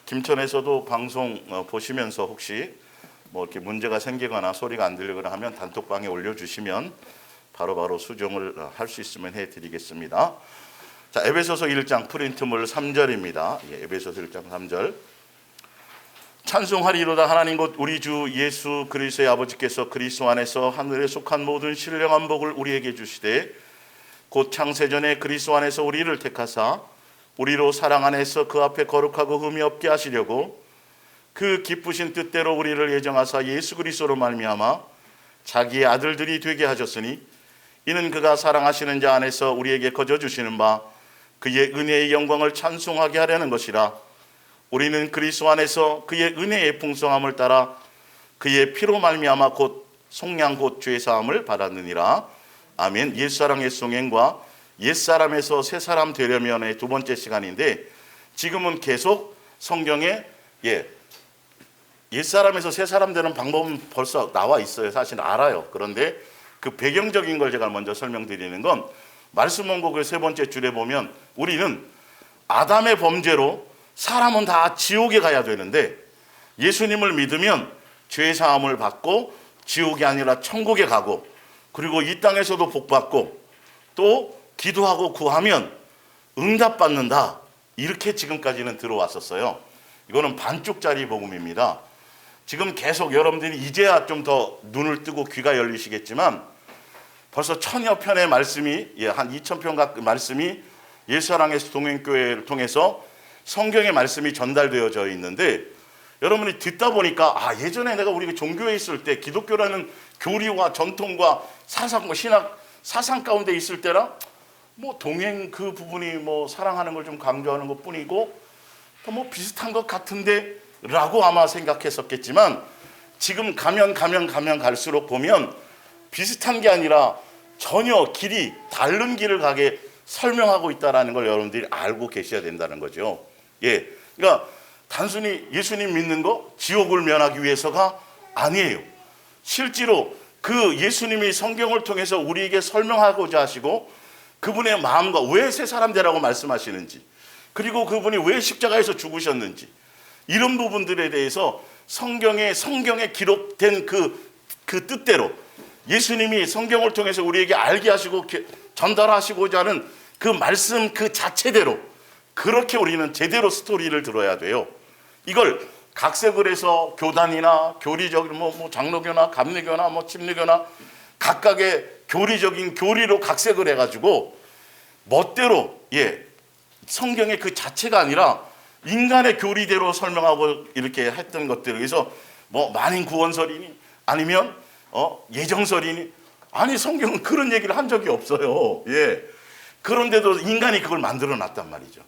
김천에서도 방송 보시면서 혹시 뭐 이렇게 문제가 생기거나 소리가 안 들리거나 하면 단톡방에 올려주시면 바로바로 수정을 할 수 있으면 해드리겠습니다. 자, 에베소서 1장 프린트물 3절입니다. 에베소서 1장 3절. 찬송하리로다 하나님 곧 우리 주 예수 그리스도의 아버지께서 그리스도 안에서 하늘에 속한 모든 신령한 복을 우리에게 주시되 곧 창세전에 그리스도 안에서 우리를 택하사 우리로 사랑 안에서 그 앞에 거룩하고 흠이 없게 하시려고 그 기쁘신 뜻대로 우리를 예정하사 예수 그리스도로 말미암아 자기의 아들들이 되게 하셨으니 이는 그가 사랑하시는 자 안에서 우리에게 거저 주시는 바 그의 은혜의 영광을 찬송하게 하려는 것이라. 우리는 그리스도 안에서 그의 은혜의 풍성함을 따라 그의 피로 말미암아 곧 속량 곧 죄 사함을 받았느니라. 아멘. 옛사랑의 송행과 옛사람에서 새사람 되려면의 두 번째 시간인데, 지금은 계속 성경에 옛사람에서 새사람 되는 방법은 벌써 나와 있어요. 사실 알아요. 그런데 그 배경적인 걸 제가 먼저 설명드리는 건, 말씀 원곡의 세 번째 줄에 보면 우리는 아담의 범죄로 사람은 다 지옥에 가야 되는데 예수님을 믿으면 죄 사함을 받고 지옥이 아니라 천국에 가고, 그리고 이 땅에서도 복받고 또 기도하고 구하면 응답받는다. 이렇게 지금까지는 들어왔었어요. 이거는 반쪽짜리 복음입니다. 지금 계속 여러분들이 이제야 좀 더 눈을 뜨고 귀가 열리시겠지만 벌써 1000여 편의 말씀이, 한 2000편 가까이 말씀이 예수사랑의 동행교회를 통해서 성경의 말씀이 전달되어져 있는데, 여러분이 듣다 보니까 예전에 내가 우리 종교에 있을 때 기독교라는 교리와 전통과 사상과 신학 사상 가운데 있을 때라 뭐 동행 그 부분이 뭐 사랑하는 걸 좀 강조하는 것 뿐이고 뭐 비슷한 것 같은데 라고 아마 생각했었겠지만, 지금 가면 갈수록 보면 비슷한 게 아니라 전혀 길이 다른 길을 가게 설명하고 있다는 걸 여러분들이 알고 계셔야 된다는 거죠. 그러니까 단순히 예수님 믿는 거 지옥을 면하기 위해서가 아니에요. 실제로 그 예수님이 성경을 통해서 우리에게 설명하고자 하시고 그분의 마음과 왜 새 사람 되라고 말씀하시는지, 그리고 그분이 왜 십자가에서 죽으셨는지, 이런 부분들에 대해서 성경에 기록된 그 뜻대로 예수님이 성경을 통해서 우리에게 알게 하시고 전달하시고자 하는 그 말씀 그 자체대로 그렇게 우리는 제대로 스토리를 들어야 돼요. 이걸 각색을 해서 교단이나 교리적인 뭐 장로교나 감리교나 뭐 침례교나 각각의 교리적인 교리로 각색을 해가지고 멋대로 성경의 그 자체가 아니라 인간의 교리대로 설명하고 이렇게 했던 것들을, 그래서 뭐 만인 구원설이니 아니면 예정설이니, 아니 성경은 그런 얘기를 한 적이 없어요. 그런데도 인간이 그걸 만들어 놨단 말이죠.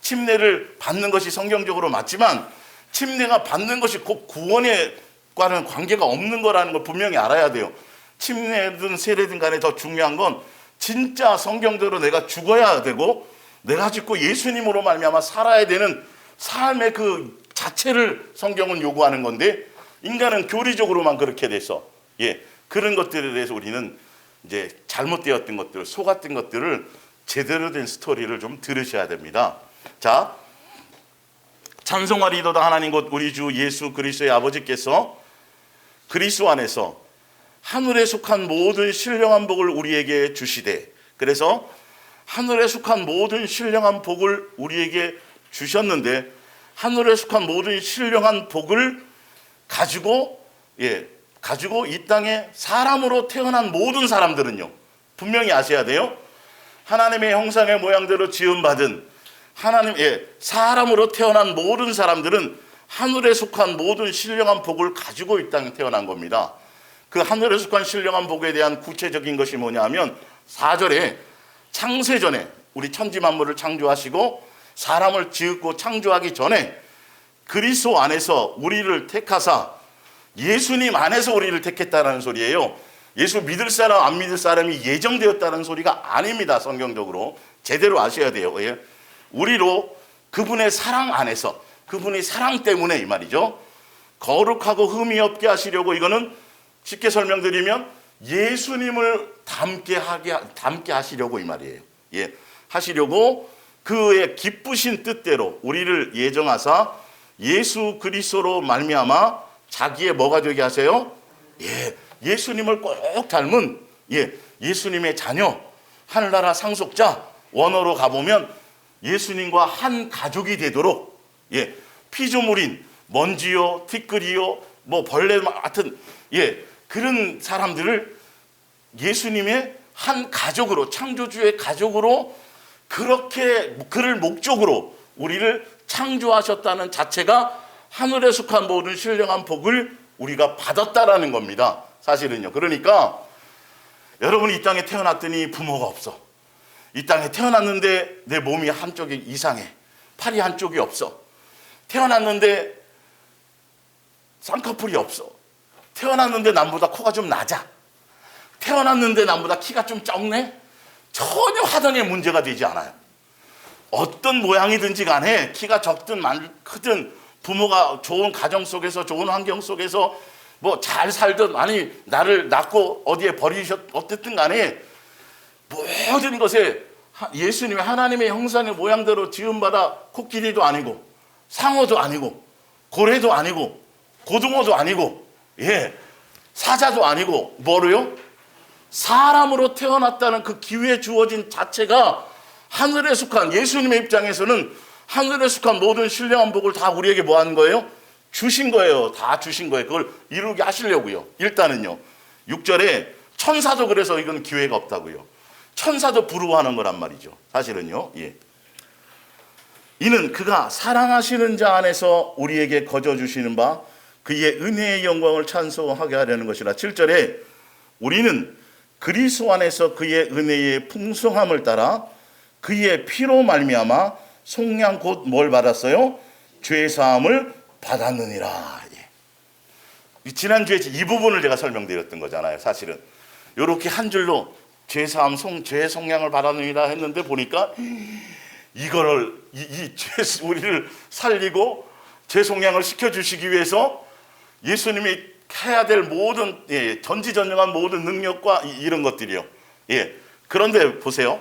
침례를 받는 것이 성경적으로 맞지만 침례가 받는 것이 곧 구원과는 관계가 없는 거라는 걸 분명히 알아야 돼요. 침례든 세례든 간에 더 중요한 건 진짜 성경대로 내가 죽어야 되고 내가 죽고 예수님으로 말미암아 살아야 되는 삶의 그 자체를 성경은 요구하는 건데, 인간은 교리적으로만 그렇게 돼서 그런 것들에 대해서 우리는 이제 잘못되었던 것들, 속았던 것들을 제대로 된 스토리를 좀 들으셔야 됩니다. 자, 찬송하리로다 하나님 곧 우리 주 예수 그리스도의 아버지께서 그리스도 안에서 하늘에 속한 모든 신령한 복을 우리에게 주시되, 그래서 하늘에 속한 모든 신령한 복을 우리에게 주셨는데, 하늘에 속한 모든 신령한 복을 가지고 이 땅에 사람으로 태어난 모든 사람들은요, 분명히 아셔야 돼요. 하나님의 형상의 모양대로 지음받은 사람으로 태어난 모든 사람들은 하늘에 속한 모든 신령한 복을 가지고 이 땅에 태어난 겁니다. 그 하늘에 속한 신령한 복에 대한 구체적인 것이 뭐냐면 4절에 창세전에 우리 천지만물을 창조하시고 사람을 지었고 창조하기 전에 그리스도 안에서 우리를 택하사 예수님 안에서 우리를 택했다는 소리예요. 예수 믿을 사람 안 믿을 사람이 예정되었다는 소리가 아닙니다. 성경적으로 제대로 아셔야 돼요. 우리로 그분의 사랑 안에서, 그분의 사랑 때문에 이 말이죠, 거룩하고 흠이 없게 하시려고, 이거는 쉽게 설명드리면 예수님을 닮게 하시려고 이 말이에요. 하시려고 그의 기쁘신 뜻대로 우리를 예정하사 예수 그리스도로 말미암아 자기의 뭐가 되게 하세요? 예수님을 꼭 닮은 예수님의 자녀, 하늘나라 상속자, 원어로 가보면 예수님과 한 가족이 되도록 피조물인 먼지요, 티끌이요, 뭐 벌레 같은 그런 사람들을 예수님의 한 가족으로, 창조주의 가족으로 그렇게 그를 목적으로 우리를 창조하셨다는 자체가 하늘에 속한 모든 신령한 복을 우리가 받았다라는 겁니다. 사실은요. 그러니까 여러분이 이 땅에 태어났더니 부모가 없어. 이 땅에 태어났는데 내 몸이 한쪽이 이상해. 팔이 한쪽이 없어. 태어났는데 쌍꺼풀이 없어. 태어났는데 남보다 코가 좀 낮아. 태어났는데 남보다 키가 좀 적네. 전혀 화장에 문제가 되지 않아요. 어떤 모양이든지 간에 키가 적든 크든 부모가 좋은 가정 속에서 좋은 환경 속에서 뭐 잘 살든 아니 나를 낳고 어디에 어쨌든 간에 모든 것에 예수님의 하나님의 형상의 모양대로 지음받아 코끼리도 아니고 상어도 아니고 고래도 아니고 고등어도 아니고 사자도 아니고 뭐로요? 사람으로 태어났다는 그 기회에 주어진 자체가 하늘에 속한 예수님의 입장에서는 하늘에 속한 모든 신령한 복을 다 우리에게 뭐 하는 거예요? 주신 거예요. 다 주신 거예요. 그걸 이루게 하시려고요. 일단은요. 6절에 천사도 그래서 이건 기회가 없다고요. 천사도 부러워하는 거란 말이죠. 사실은요. 이는 그가 사랑하시는 자 안에서 우리에게 거저 주시는 바 그의 은혜의 영광을 찬송하게 하려는 것이라. 7절에 우리는 그리스도 안에서 그의 은혜의 풍성함을 따라 그의 피로 말미암아 속량 곧 뭘 받았어요? 죄 사함을 받았느니라. 지난주에 이 부분을 제가 설명드렸던 거잖아요. 사실은 이렇게 한 줄로 죄 사함 죄 속량을 받았느니라 했는데 보니까 이거를 우리를 살리고 죄 속량을 시켜주시기 위해서 예수님이 해야 될 모든 전지전능한 모든 능력과 이런 것들이요. 그런데 보세요.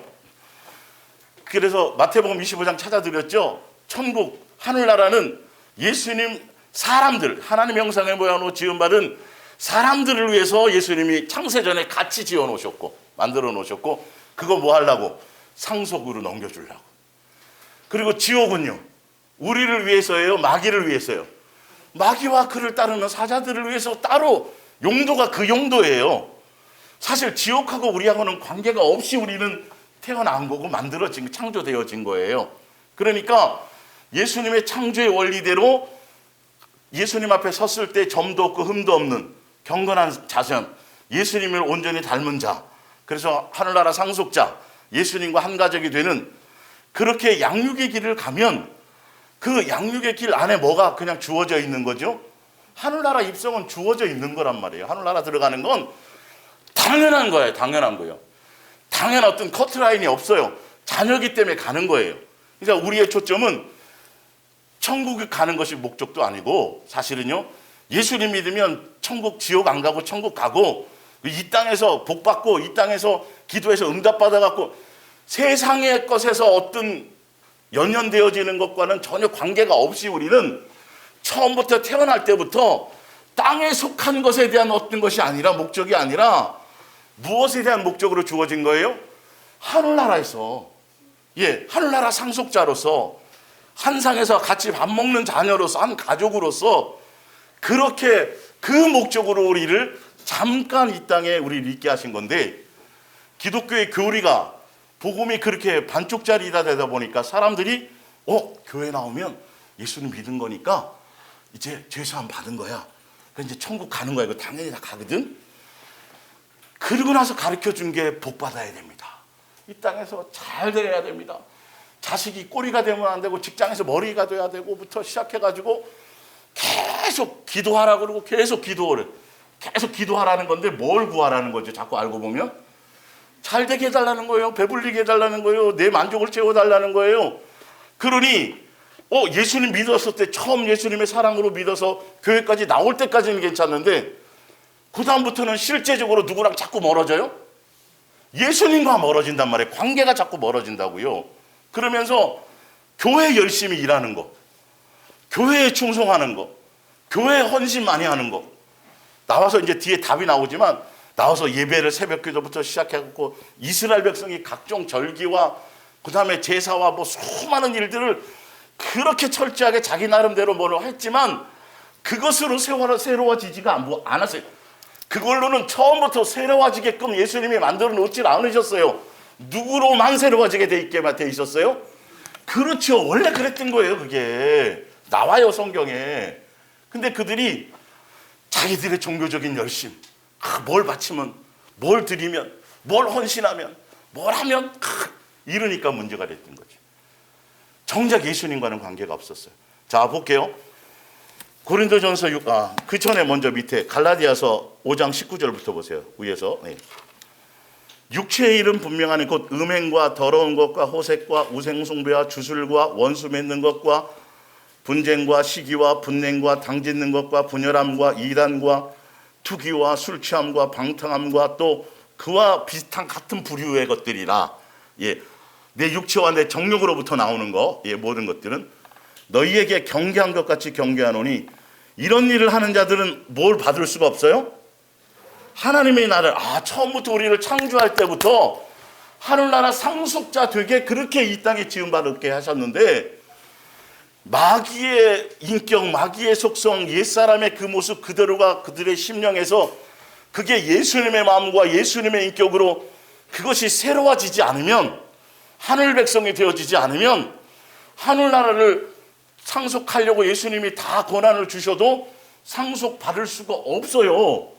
그래서 마태복음 25장 찾아드렸죠. 천국 하늘나라는 예수님 사람들 하나님의 형상의 모양으로 지음받은 사람들을 위해서 예수님이 창세전에 같이 지어놓으셨고 만들어 놓으셨고 그거 뭐 하려고? 상속으로 넘겨주려고. 그리고 지옥은요. 우리를 위해서예요? 마귀를 위해서요? 마귀와 그를 따르는 사자들을 위해서 따로 용도가 그 용도예요. 사실 지옥하고 우리하고는 관계가 없이 우리는 태어난 거고 만들어진 창조되어진 거예요. 그러니까 예수님의 창조의 원리대로 예수님 앞에 섰을 때 점도 없고 흠도 없는 경건한 자선, 예수님을 온전히 닮은 자, 그래서 하늘나라 상속자, 예수님과 한 가족이 되는 그렇게 양육의 길을 가면 그 양육의 길 안에 뭐가 그냥 주어져 있는 거죠? 하늘나라 입성은 주어져 있는 거란 말이에요. 하늘나라 들어가는 건 당연한 거예요. 당연한 거예요. 당연한 어떤 커트라인이 없어요. 자녀기 때문에 가는 거예요. 그러니까 우리의 초점은 천국에 가는 것이 목적도 아니고 사실은요. 예수님 믿으면 천국 지옥 안 가고 천국 가고 이 땅에서 복 받고 이 땅에서 기도해서 응답 받아갖고 세상의 것에서 어떤 연연되어지는 것과는 전혀 관계가 없이 우리는 처음부터 태어날 때부터 땅에 속한 것에 대한 어떤 것이 아니라 목적이 아니라 무엇에 대한 목적으로 주어진 거예요? 하늘나라에서 하늘나라 상속자로서 한 상에서 같이 밥 먹는 자녀로서 한 가족으로서 그렇게 그 목적으로 우리를 잠깐 이 땅에 우리를 있게 하신 건데 기독교의 교리가 복음이 그렇게 반쪽짜리다 되다 보니까 사람들이 교회 나오면 예수님 믿은 거니까 이제 죄사함 받은 거야. 그러니까 이제 천국 가는 거야. 이거 당연히 다 가거든. 그러고 나서 가르쳐 준 게 복 받아야 됩니다. 이 땅에서 잘 돼야 됩니다. 자식이 꼬리가 되면 안 되고 직장에서 머리가 돼야 되고부터 시작해가지고 계속 기도하라 그러고 계속 기도하라는 건데 뭘 구하라는 거죠? 자꾸 알고 보면 잘 되게 해달라는 거예요. 배불리게 해달라는 거예요. 내 만족을 채워달라는 거예요. 그러니 예수님 믿었을 때 처음 예수님의 사랑으로 믿어서 교회까지 나올 때까지는 괜찮는데 그 다음부터는 실제적으로 누구랑 자꾸 멀어져요? 예수님과 멀어진단 말이에요. 관계가 자꾸 멀어진다고요. 그러면서 교회 열심히 일하는 거, 교회에 충성하는 거, 교회에 헌신 많이 하는 거. 나와서 이제 뒤에 답이 나오지만 나와서 예배를 새벽 기도부터 시작해갖고 이스라엘 백성이 각종 절기와 그 다음에 제사와 뭐 수많은 일들을 그렇게 철저하게 자기 나름대로 뭐로 했지만 그것으로 새로워지지가 않았어요. 그걸로는 처음부터 새로워지게끔 예수님이 만들어 놓지 않으셨어요. 누구로만 새로워지게 돼 있었어요? 그렇죠. 원래 그랬던 거예요. 그게 나와요 성경에. 근데 그들이 자기들의 종교적인 열심, 뭘 바치면, 뭘 드리면, 뭘 헌신하면, 뭘 하면 이러니까 문제가 됐던 거죠. 정작 예수님과는 관계가 없었어요. 자 볼게요. 고린도전서 그 전에 먼저 밑에 갈라디아서 5장 19절부터 보세요. 위에서. 네. 육체의 일은 분명하니 곧 음행과 더러운 것과 호색과 우생숭배와 주술과 원수 맺는 것과 분쟁과 시기와 분냉과 당짓는 것과 분열함과 이단과 투기와 술 취함과 방탕함과 또 그와 비슷한 같은 부류의 것들이라. 예, 내 육체와 내 정욕으로부터 나오는 거, 예, 모든 것들은 너희에게 경계한 것 같이 경계하노니 이런 일을 하는 자들은 뭘 받을 수가 없어요? 하나님의 나라를, 처음부터 우리를 창조할 때부터 하늘나라 상속자 되게 그렇게 이 땅에 지음받게 하셨는데 마귀의 인격, 마귀의 속성, 옛사람의 그 모습 그대로가 그들의 심령에서 그게 예수님의 마음과 예수님의 인격으로 그것이 새로워지지 않으면, 하늘 백성이 되어지지 않으면 하늘나라를 상속하려고 예수님이 다 권한을 주셔도 상속받을 수가 없어요.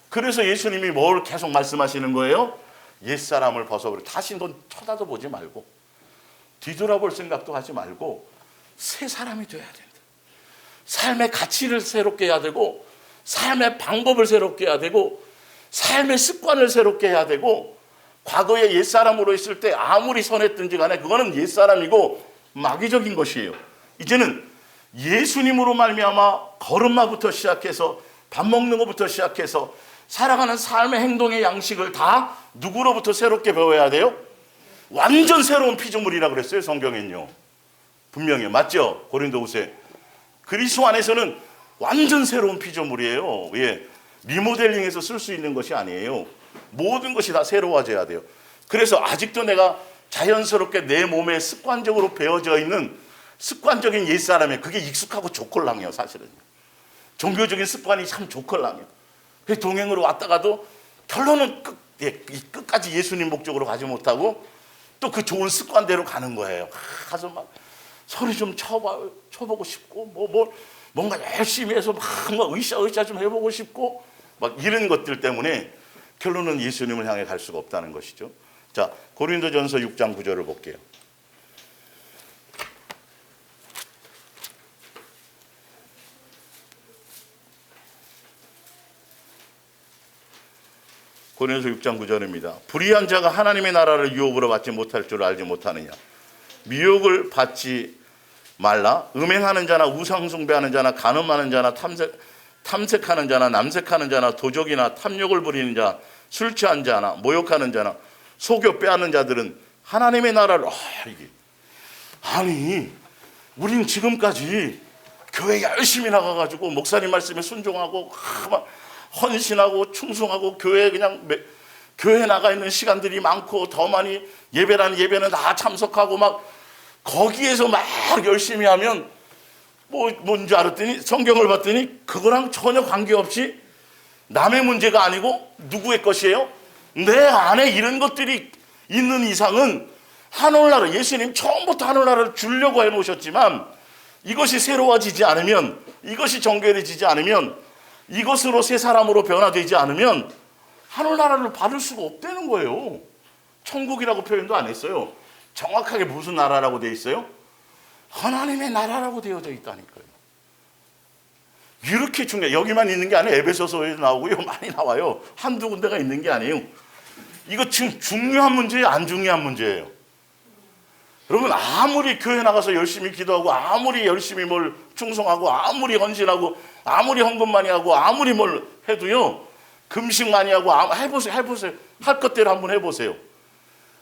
그래서 예수님이 뭘 계속 말씀하시는 거예요? 옛사람을 벗어버려. 다시 넌 쳐다도 보지 말고 뒤돌아볼 생각도 하지 말고 새 사람이 돼야 된다. 삶의 가치를 새롭게 해야 되고 삶의 방법을 새롭게 해야 되고 삶의 습관을 새롭게 해야 되고 과거에 옛사람으로 있을 때 아무리 선했든지 간에 그거는 옛사람이고 마귀적인 것이에요. 이제는 예수님으로 말미암아 걸음마부터 시작해서 밥 먹는 것부터 시작해서 살아가는 삶의 행동의 양식을 다 누구로부터 새롭게 배워야 돼요? 완전 새로운 피조물이라고 그랬어요. 성경엔요. 분명히 맞죠? 고린도후서. 그리스도 안에서는 완전 새로운 피조물이에요. 예, 리모델링해서 쓸 수 있는 것이 아니에요. 모든 것이 다 새로워져야 돼요. 그래서 아직도 내가 자연스럽게 내 몸에 습관적으로 배어져 있는 습관적인 옛사람에 그게 익숙하고 좋걸랑해요. 사실은 종교적인 습관이 참 좋걸랑해요. 그래서 동행으로 왔다가도 결론은 끝까지 예수님 목적으로 가지 못하고 또 그 좋은 습관대로 가는 거예요. 가서 막 소리 좀 쳐보고 싶고 뭔가 열심히 해서 막 으쌰으쌰 좀 해보고 싶고 막 이런 것들 때문에 결론은 예수님을 향해 갈 수가 없다는 것이죠. 자, 고린도전서 6장 9절을 볼게요. 고린도서 6장 9절입니다. 불의한 자가 하나님의 나라를 유혹으로 받지 못할 줄 알지 못하느냐. 미혹을 받지 말라. 음행하는 자나 우상숭배하는 자나 간음하는 자나 탐색하는 자나 남색하는 자나 도적이나 탐욕을 부리는 자, 술 취한 자나 모욕하는 자나 속여 빼앗는 자들은 하나님의 나라를 아니 우린 지금까지 교회 열심히 나가가지고 목사님 말씀에 순종하고 막 헌신하고 충성하고 교회에 교회 나가 있는 시간들이 많고 더 많이 예배는 다 참석하고 막 거기에서 막 열심히 하면 뭔지 알았더니 성경을 봤더니 그거랑 전혀 관계없이 남의 문제가 아니고 누구의 것이에요? 내 안에 이런 것들이 있는 이상은 하늘나라, 예수님 처음부터 하늘나라를 주려고 해놓으셨지만 이것이 새로워지지 않으면, 이것이 정결해지지 않으면, 이것으로 새 사람으로 변화되지 않으면 하늘나라를 받을 수가 없다는 거예요. 천국이라고 표현도 안 했어요. 정확하게 무슨 나라라고 되어 있어요? 하나님의 나라라고 되어져 있다니까요. 이렇게 중요해. 여기만 있는 게 아니에요. 에베소서에 나오고요. 많이 나와요. 한두 군데가 있는 게 아니에요. 이거 지금 중요한 문제예요? 안 중요한 문제예요? 여러분 아무리 교회 나가서 열심히 기도하고 아무리 열심히 뭘 충성하고 아무리 헌신하고 아무리 헌금 많이 하고 아무리 뭘 해도요. 금식 많이 하고 해보세요. 할 것대로 한번 해보세요.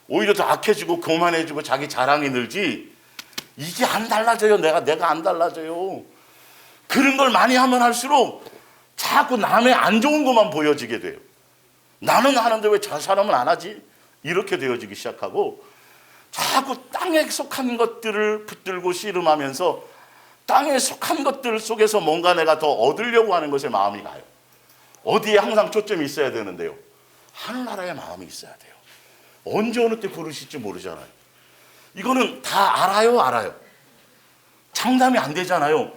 오히려 더 악해지고 교만해지고 자기 자랑이 늘지 이게 안 달라져요. 내가 안 달라져요. 그런 걸 많이 하면 할수록 자꾸 남의 안 좋은 것만 보여지게 돼요. 나는 하는데 왜 저 사람은 안 하지? 이렇게 되어지기 시작하고 자꾸 땅에 속한 것들을 붙들고 씨름하면서 땅에 속한 것들 속에서 뭔가 내가 더 얻으려고 하는 것에 마음이 가요. 어디에 항상 초점이 있어야 되는데요? 하늘나라에 마음이 있어야 돼요. 언제 어느 때 부르실지 모르잖아요. 이거는 다 알아요. 장담이 안 되잖아요.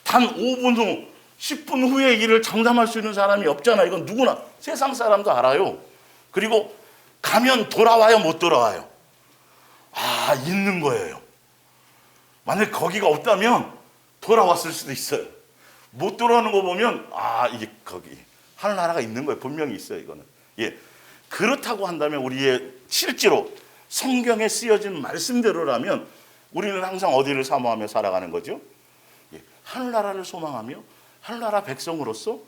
단 5분 후, 10분 후의 일을 장담할 수 있는 사람이 없잖아요. 이건 누구나 세상 사람도 알아요. 그리고 가면 돌아와요, 못 돌아와요? 있는 거예요. 만약 거기가 없다면 돌아왔을 수도 있어요. 못 돌아오는 거 보면 이게 거기 하늘나라가 있는 거예요. 분명히 있어요. 이거는. 예. 그렇다고 한다면 우리의 실제로 성경에 쓰여진 말씀대로라면 우리는 항상 어디를 사모하며 살아가는 거죠? 예. 하늘나라를 소망하며 하늘나라 백성으로서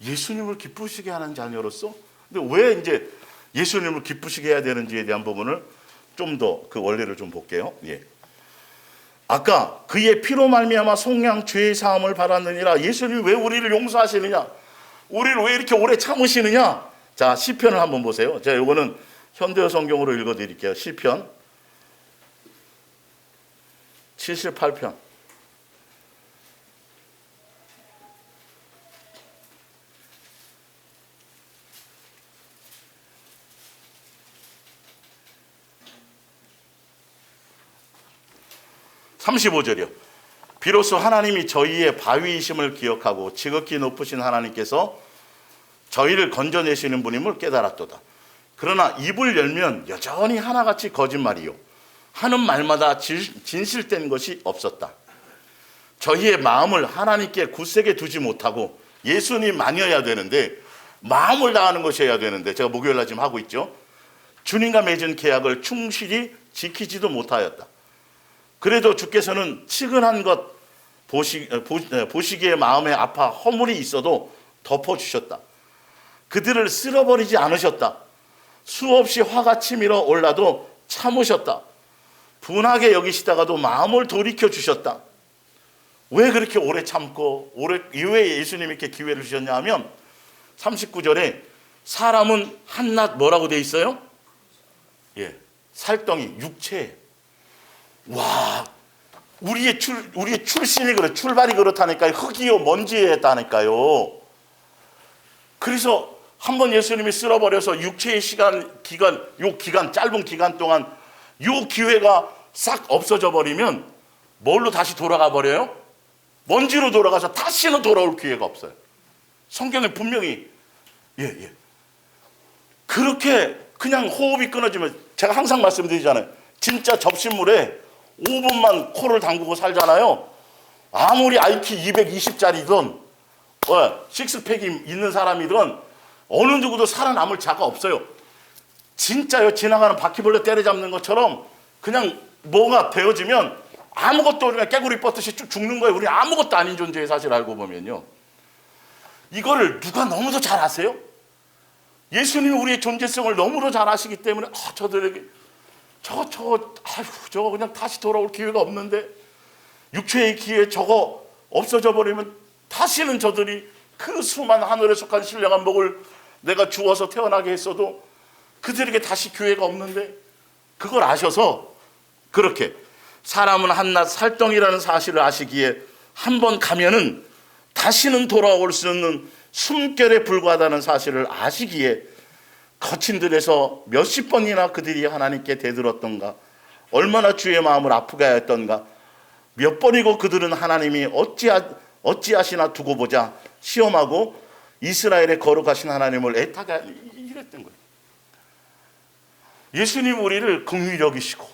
예수님을 기쁘시게 하는 자녀로서. 근데 왜 이제 예수님을 기쁘시게 해야 되는지에 대한 부분을 좀 더 그 원리를 좀 볼게요. 예. 아까 그의 피로 말미암아 속량 죄의 사함을 받았느니라. 예수님이 왜 우리를 용서하시느냐? 우리를 왜 이렇게 오래 참으시느냐? 자, 시편을 한번 보세요. 자, 이거는 현대어 성경으로 읽어드릴게요. 시편 78편. (35절이요) 비로소 하나님이 저희의 바위이심을 기억하고 지극히 높으신 하나님께서 저희를 건져내시는 분임을 깨달았도다. 그러나 입을 열면 여전히 하나같이 거짓말이요 하는 말마다 진실된 것이 없었다. 저희의 마음을 하나님께 굳세게 두지 못하고 예수님만이어야 되는데 마음을 다하는 것이어야 되는데 제가 목요일날 지금 하고 있죠. 주님과 맺은 계약을 충실히 지키지도 못하였다. 그래도 주께서는 치근한 것 보시기에 마음에 아파 허물이 있어도 덮어주셨다. 그들을 쓸어버리지 않으셨다. 수없이 화가 치밀어 올라도 참으셨다. 분하게 여기시다가도 마음을 돌이켜 주셨다. 왜 그렇게 오래 참고 왜 예수님이 이렇게 기회를 주셨냐 하면 39절에 사람은 한낱 뭐라고 돼 있어요? 예, 살덩이, 육체. 와, 우리의 출신이 그래, 출발이 그렇다니까요. 흙이요 먼지에 했다니까요. 그래서 한번 예수님이 쓸어버려서 육체의 기간, 짧은 기간 동안 요 기회가 싹 없어져 버리면 뭘로 다시 돌아가 버려요? 먼지로 돌아가서 다시는 돌아올 기회가 없어요. 성경에 분명히 그렇게 그냥 호흡이 끊어지면, 제가 항상 말씀드리잖아요. 진짜 접시물에 5분만 코를 담그고 살잖아요. 아무리 IQ 220짜리든 식스팩이 있는 사람이든 어느 누구도 살아남을 자가 없어요. 진짜요. 지나가는 바퀴벌레 때려잡는 것처럼 그냥 뭐가 되어지면 아무것도 그냥 깨구리 뻗듯이 쭉 죽는 거예요. 우리 아무것도 아닌 존재의 사실 알고 보면요. 이거를 누가 너무도 잘 아세요? 예수님이 우리의 존재성을 너무도 잘 아시기 때문에 저들에게 저거 그냥 다시 돌아올 기회가 없는데, 육체의 기회 저거 없어져 버리면 다시는 저들이 그 수많은 하늘에 속한 신령한 복을 내가 주어서 태어나게 했어도 그들에게 다시 기회가 없는데, 그걸 아셔서 그렇게 사람은 한낱 살덩이라는 사실을 아시기에 한 번 가면은 다시는 돌아올 수 없는 숨결에 불과하다는 사실을 아시기에 거친 들에서 몇십 번이나 그들이 하나님께 대들었던가, 얼마나 주의 마음을 아프게 하였던가, 몇 번이고 그들은 하나님이 어찌하시나 두고 보자 시험하고 이스라엘의 거룩하신 하나님을 애타게 이랬던 거예요. 예수님 우리를 긍휼히 여기시고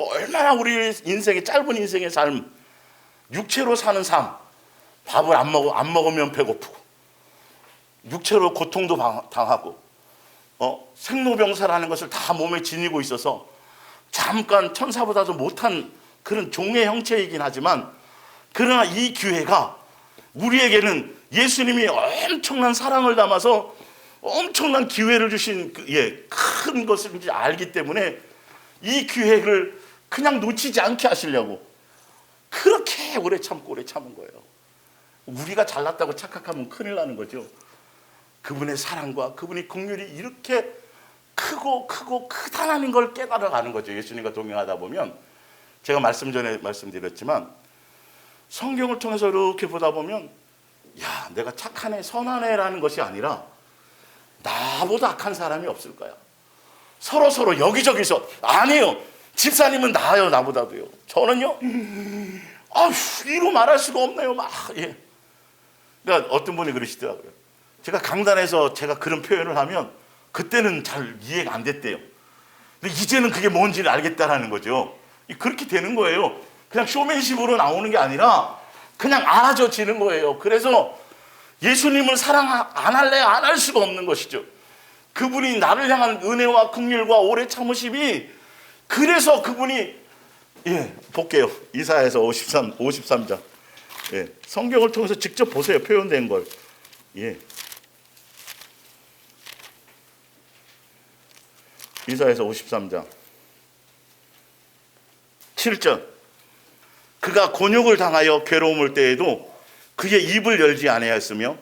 얼마나 우리 인생의 짧은 인생의 삶, 육체로 사는 삶, 밥을 안 먹으면 배고프고 육체로 고통도 당하고 생로병사라는 것을 다 몸에 지니고 있어서 잠깐 천사보다도 못한 그런 종의 형체이긴 하지만, 그러나 이 기회가 우리에게는 예수님이 엄청난 사랑을 담아서 엄청난 기회를 주신 큰 것을 이제 알기 때문에 이 기회를 그냥 놓치지 않게 하시려고 그렇게 오래 참은 거예요. 우리가 잘났다고 착각하면 큰일 나는 거죠. 그분의 사랑과 그분의 긍휼이 이렇게 크고 크다라는 걸 깨달아가는 거죠. 예수님과 동행하다 보면, 제가 전에 말씀드렸지만 성경을 통해서 이렇게 보다 보면, 야, 내가 착한 애, 선한 애라는 것이 아니라 나보다 악한 사람이 없을 거야. 서로 여기저기서, 아니에요, 집사님은 나아요, 나보다도요. 저는요, 이루 말할 수가 없네요. 예. 그러니까 어떤 분이 그러시더라고요. 제가 강단에서 제가 그런 표현을 하면 그때는 잘 이해가 안 됐대요. 근데 이제는 그게 뭔지를 알겠다라는 거죠. 그렇게 되는 거예요. 그냥 쇼맨십으로 나오는 게 아니라 그냥 알아져지는 거예요. 그래서 예수님을 사랑 안 할래 안 할 수가 없는 것이죠. 그분이 나를 향한 은혜와 긍휼과 오래 참으심이, 그래서 그분이, 예, 볼게요. 이사야서 53장. 예, 성경을 통해서 직접 보세요. 표현된 걸. 예. 이사야서 53장 7절. 그가 곤욕을 당하여 괴로움을 때에도 그의 입을 열지 아니하였으며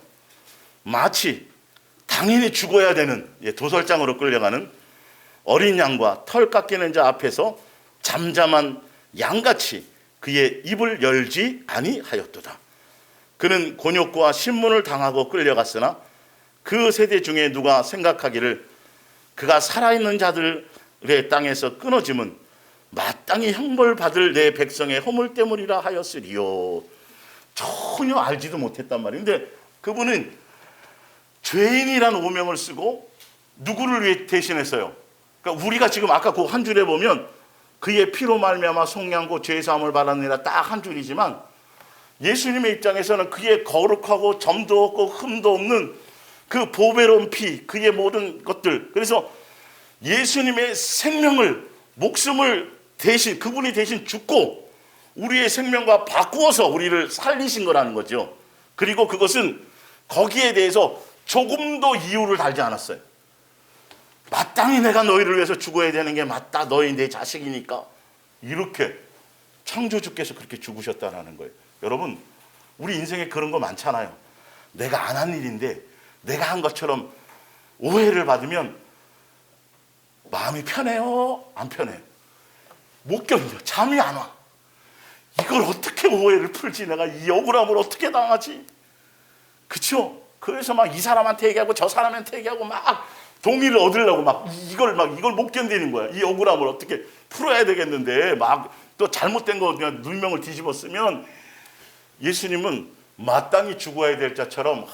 마치 당연히 죽어야 되는, 도살장으로 끌려가는 어린 양과 털 깎이는 자 앞에서 잠잠한 양같이 그의 입을 열지 아니하였도다. 그는 곤욕과 신문을 당하고 끌려갔으나 그 세대 중에 누가 생각하기를 그가 살아있는 자들의 땅에서 끊어짐은 마땅히 형벌받을 내 백성의 허물 때문이라 하였으리요. 전혀 알지도 못했단 말이에요. 근데 그분은 죄인이란 오명을 쓰고 누구를 위해 대신했어요? 그러니까 우리가 지금 아까 그 한 줄에 보면 그의 피로 말미암아 속량고 죄사함을 받았느니라 딱 한 줄이지만, 예수님의 입장에서는 그의 거룩하고 점도 없고 흠도 없는 그 보배로운 피, 그의 모든 것들, 그래서 예수님의 생명을, 목숨을 대신, 그분이 대신 죽고 우리의 생명과 바꾸어서 우리를 살리신 거라는 거죠. 그리고 그것은 거기에 대해서 조금도 이유를 달지 않았어요. 마땅히 내가 너희를 위해서 죽어야 되는 게 맞다, 너희 내 자식이니까. 이렇게 창조주께서 그렇게 죽으셨다는 거예요. 여러분, 우리 인생에 그런 거 많잖아요. 내가 안 한 일인데 내가 한 것처럼 오해를 받으면 마음이 편해요, 안 편해요? 못 견뎌, 잠이 안 와. 이걸 어떻게 오해를 풀지, 내가 이 억울함을 어떻게 당하지? 그쵸? 그래서 막 이 사람한테 얘기하고 저 사람한테 얘기하고 막 동의를 얻으려고 이걸 못 견디는 거야. 이 억울함을 어떻게 풀어야 되겠는데 막 또 잘못된 거 그냥 누명을 뒤집어 쓰면, 예수님은 마땅히 죽어야 될 자처럼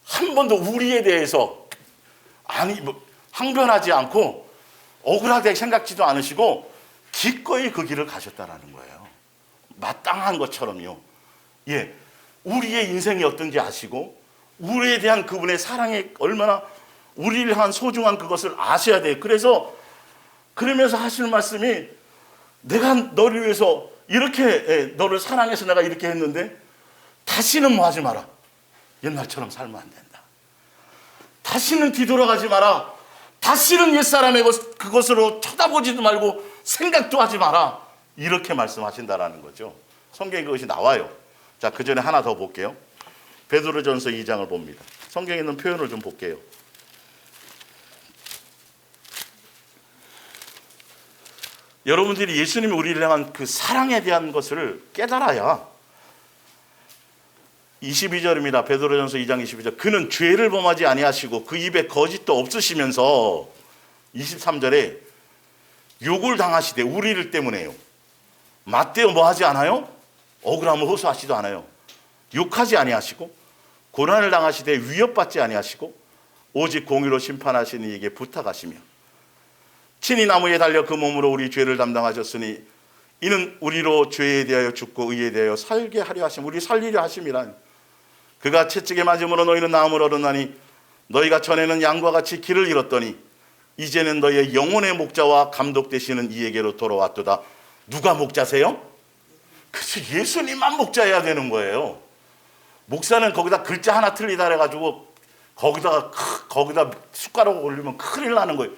한 번도 우리에 대해서 항변하지 않고 억울하게 생각지도 않으시고 기꺼이 그 길을 가셨다라는 거예요. 마땅한 것처럼요. 예, 우리의 인생이 어떤지 아시고 우리에 대한 그분의 사랑이 얼마나 우리를 향한 소중한 그것을 아셔야 돼요. 그러면서 하시는 말씀이, 내가 너를 위해서 이렇게 너를 사랑해서 내가 이렇게 했는데 다시는 뭐 하지 마라. 옛날처럼 살면 안 된다. 다시는 뒤돌아가지 마라. 다시는 옛사람의 그것으로 쳐다보지도 말고 생각도 하지 마라. 이렇게 말씀하신다라는 거죠. 성경에 그것이 나와요. 자, 그 전에 하나 더 볼게요. 베드로전서 2장을 봅니다. 성경에 있는 표현을 좀 볼게요. 여러분들이 예수님이 우리를 향한 그 사랑에 대한 것을 깨달아야, 22절입니다. 베드로전서 2장 22절. 그는 죄를 범하지 아니하시고 그 입에 거짓도 없으시면서, 23절에 욕을 당하시되, 우리를 때문에요. 맞대어 뭐 하지 않아요? 억울함을 호소하지도 않아요. 욕하지 아니하시고 고난을 당하시되 위협받지 아니하시고 오직 공의로 심판하시는 이에게 부탁하시며 친히 나무에 달려 그 몸으로 우리 죄를 담당하셨으니 이는 우리로 죄에 대하여 죽고 의에 대하여 살게 하려 하심, 우리 살리려 하심이라. 그가 채찍에 맞음으로 너희는 나음을 얻었나니 너희가 전에는 양과 같이 길을 잃었더니 이제는 너희의 영혼의 목자와 감독 되시는 이에게로 돌아왔도다. 누가 목자세요? 그래서 예수님만 목자여야 되는 거예요. 목사는 거기다 글자 하나 틀리다 그래가지고 거기다 숟가락 올리면 큰일 나는 거예요.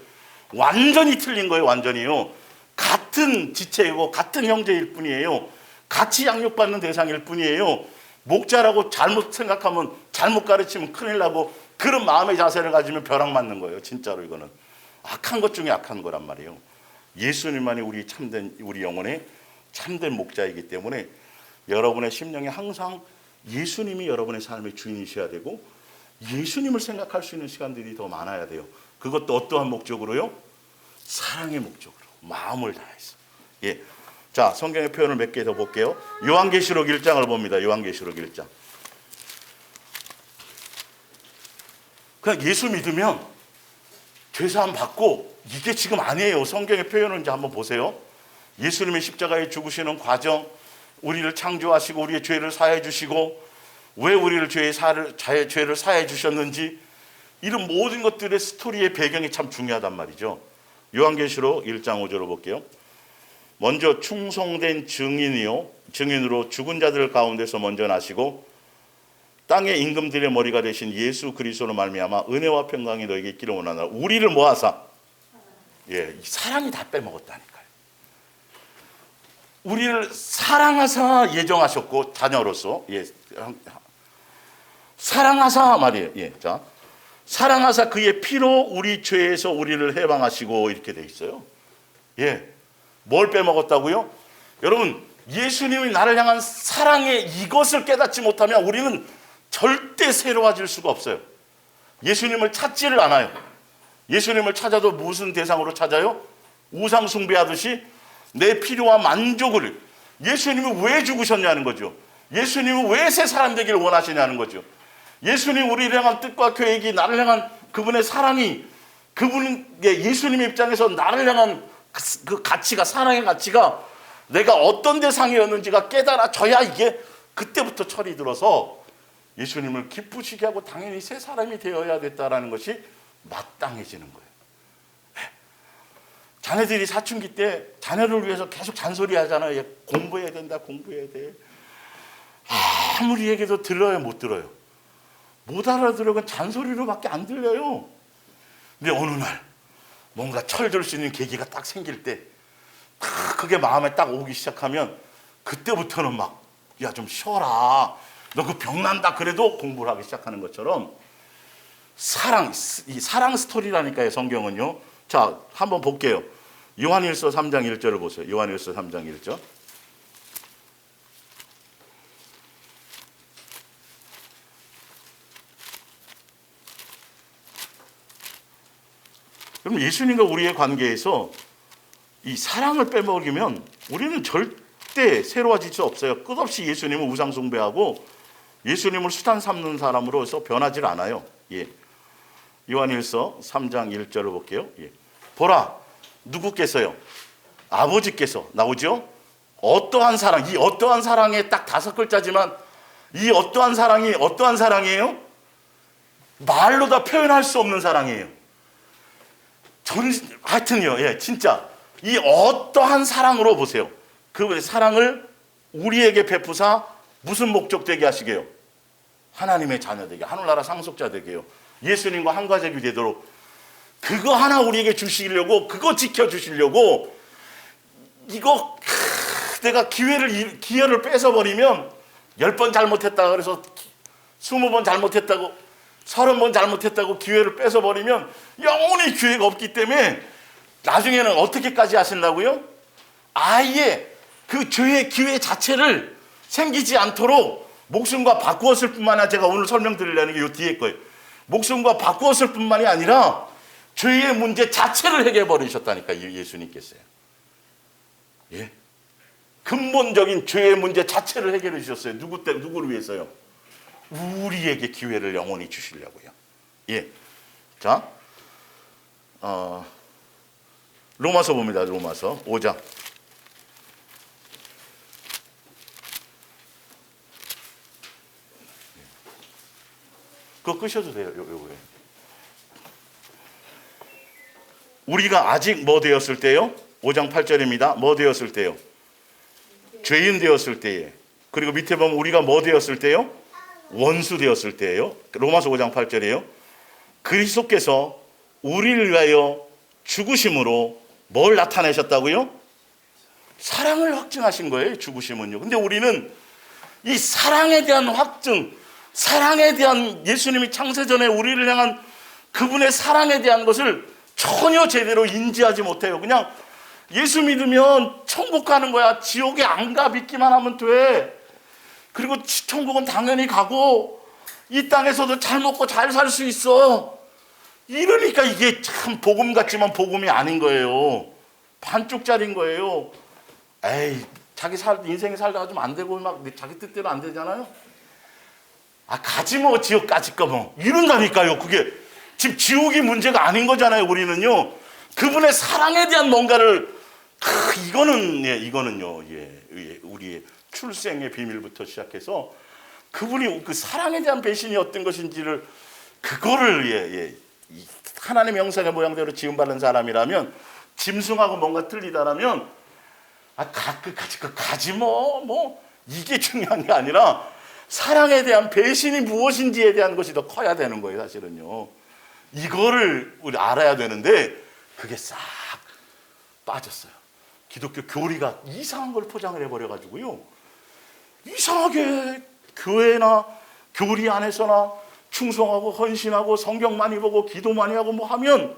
완전히 틀린 거예요. 완전히요. 같은 지체이고 같은 형제일 뿐이에요. 같이 양육받는 대상일 뿐이에요. 목자라고 잘못 생각하면, 잘못 가르치면 큰일 나고, 그런 마음의 자세를 가지면 벼락 맞는 거예요. 진짜로 이거는 악한 것 중에 악한 거란 말이에요. 예수님만이 우리 영혼의 참된 목자이기 때문에 여러분의 심령에 항상 예수님이 여러분의 삶의 주인이셔야 되고, 예수님을 생각할 수 있는 시간들이 더 많아야 돼요. 그것도 어떠한 목적으로요? 사랑의 목적으로, 마음을 다해서. 예. 자, 성경의 표현을 몇 개 더 볼게요. 요한계시록 1장을 봅니다. 요한계시록 1장. 그냥 예수 믿으면 죄사함 받고, 이게 지금 아니에요. 성경의 표현을 이제 한번 보세요. 예수님의 십자가에 죽으시는 과정, 우리를 창조하시고 우리의 죄를 사해 주시고, 왜 우리를 죄를 사해 주셨는지, 이런 모든 것들의 스토리의 배경이 참 중요하단 말이죠. 요한계시록 1장 5절을 볼게요. 먼저 충성된 증인으로 죽은 자들 가운데서 먼저 나시고 땅의 임금들의 머리가 되신 예수 그리스도로 말미암아 은혜와 평강이 너에게 있기를 원하노라. 우리를 모아사, 예, 사랑이 다 빼먹었다니까요. 우리를 사랑하사 예정하셨고, 자녀로서, 예, 사랑하사 말이에요. 예, 자, 사랑하사 그의 피로 우리 죄에서 우리를 해방하시고, 이렇게 돼 있어요. 예, 뭘 빼먹었다고요? 여러분, 예수님이 나를 향한 사랑의 이것을 깨닫지 못하면 우리는 절대 새로워질 수가 없어요. 예수님을 찾지를 않아요. 예수님을 찾아도 무슨 대상으로 찾아요? 우상 숭배하듯이 내 필요와 만족을. 예수님은 왜 죽으셨냐는 거죠. 예수님은 왜 새 사람 되기를 원하시냐는 거죠. 예수님 우리를 향한 뜻과 계획이, 나를 향한 그분의 사랑이, 그분의 예수님의 입장에서 나를 향한 그 가치가, 사랑의 가치가 내가 어떤 대상이었는지가 깨달아져야 이게 그때부터 철이 들어서 예수님을 기쁘시게 하고 당연히 새 사람이 되어야겠다라는 것이 마땅해지는 거예요. 자녀들이 사춘기 때 자녀를 위해서 계속 잔소리 하잖아요. 공부해야 된다, 공부해야 돼. 아무리 얘기해도 들어요, 못 들어요? 못 알아들어요. 잔소리로밖에 안 들려요. 근데 어느 날 뭔가 철들 수 있는 계기가 딱 생길 때, 그게 마음에 딱 오기 시작하면 그때부터는 막, 야, 좀 쉬어라, 너 그 병 난다, 그래도 공부를 하기 시작하는 것처럼 이 사랑 스토리라니까요, 성경은요. 자, 한번 볼게요. 요한일서 3장 1절을 보세요. 요한일서 3장 1절. 그럼 예수님과 우리의 관계에서 이 사랑을 빼먹으면 우리는 절대 새로워질 수 없어요. 끝없이 예수님을 우상 숭배하고 예수님을 수단 삼는 사람으로서 변하지 않아요. 예. 요한일서 3장 1절을 볼게요. 예. 보라, 누구께서요? 아버지께서, 나오죠? 어떠한 사랑, 이 어떠한 사랑에 딱 5글자지만, 이 어떠한 사랑이 어떠한 사랑이에요? 말로 다 표현할 수 없는 사랑이에요. 하여튼요, 예, 진짜 이 어떠한 사랑으로 보세요. 그 사랑을 우리에게 베푸사 무슨 목적 되게 하시게요? 하나님의 자녀 되게, 하늘나라 상속자 되게요. 예수님과 한 가족이 되도록 그거 하나 우리에게 주시려고, 그거 지켜주시려고. 이거 내가 기회를 뺏어버리면 10번 잘못했다 그래서 20번 잘못했다고, 30번 잘못했다고 기회를 뺏어버리면 영원히 기회가 없기 때문에 나중에는 어떻게까지 하신다고요? 아예 그 죄의 기회 자체를 생기지 않도록 목숨과 바꾸었을 뿐만 아니라, 제가 오늘 설명드리려는 게 이 뒤에 거예요. 목숨과 바꾸었을 뿐만이 아니라 죄의 문제 자체를 해결해 버리셨다니까, 예수님께서요. 예? 근본적인 죄의 문제 자체를 해결해 주셨어요. 누구를 위해서요? 우리에게 기회를 영원히 주시려고요. 예. 자, 로마서 봅니다. 로마서 5장. 그거 끄셔도 돼요. 요거에. 우리가 아직 뭐 되었을 때요? 5장 8절입니다. 뭐 되었을 때요? 죄인 되었을 때에. 그리고 밑에 보면 우리가 뭐 되었을 때요? 원수 되었을 때예요. 로마서 5장 8절이에요. 그리스도께서 우리를 위하여 죽으심으로 뭘 나타내셨다고요? 사랑을 확증하신 거예요, 죽으심은요. 근데 우리는 이 사랑에 대한 확증, 사랑에 대한 예수님이 창세전에 우리를 향한 그분의 사랑에 대한 것을 전혀 제대로 인지하지 못해요. 그냥 예수 믿으면 천국 가는 거야. 지옥에 안 가 믿기만 하면 돼. 그리고 천국은 당연히 가고 이 땅에서도 잘 먹고 잘 살 수 있어. 이러니까 이게 참 복음 같지만 복음이 아닌 거예요. 반쪽짜리인 거예요. 에이, 자기 인생에 살다가 좀 안 되고 막 자기 뜻대로 안 되잖아요. 아, 가지 뭐 지옥 까짓거 뭐 이런다니까요. 그게 지금 지옥이 문제가 아닌 거잖아요. 우리는요, 그분의 사랑에 대한 뭔가를 이거는요, 우리의 출생의 비밀부터 시작해서 그분이 그 사랑에 대한 배신이 어떤 것인지를 그거를 하나님의 형상의 모양대로 지음받은 사람이라면, 짐승하고 뭔가 틀리다라면 가지 뭐 이게 중요한 게 아니라 사랑에 대한 배신이 무엇인지에 대한 것이 더 커야 되는 거예요. 사실은요, 이거를 우리 알아야 되는데 그게 싹 빠졌어요. 기독교 교리가 이상한 걸 포장을 해버려가지고요, 이상하게 교회나 교리 안에서나 충성하고 헌신하고 성경 많이 보고 기도 많이 하고 뭐 하면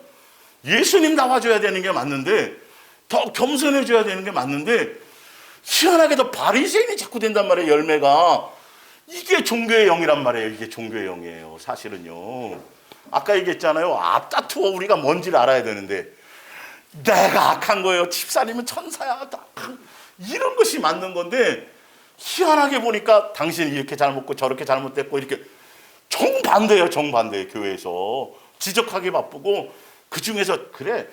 예수님 나와줘야 되는 게 맞는데, 더 겸손해져야 되는 게 맞는데, 희한하게도 바리새인이 자꾸 된단 말이에요. 열매가. 이게 종교의 영이란 말이에요. 이게 종교의 영이에요. 사실은요, 아까 얘기했잖아요. 앞다투어 우리가 뭔지를 알아야 되는데 내가 악한 거예요, 집사님은 천사야, 이런 것이 맞는 건데, 희한하게 보니까 당신이 이렇게 잘못고 저렇게 잘못됐고 이렇게 정반대예요. 정반대예요. 교회에서 지적하기 바쁘고, 그 중에서 그래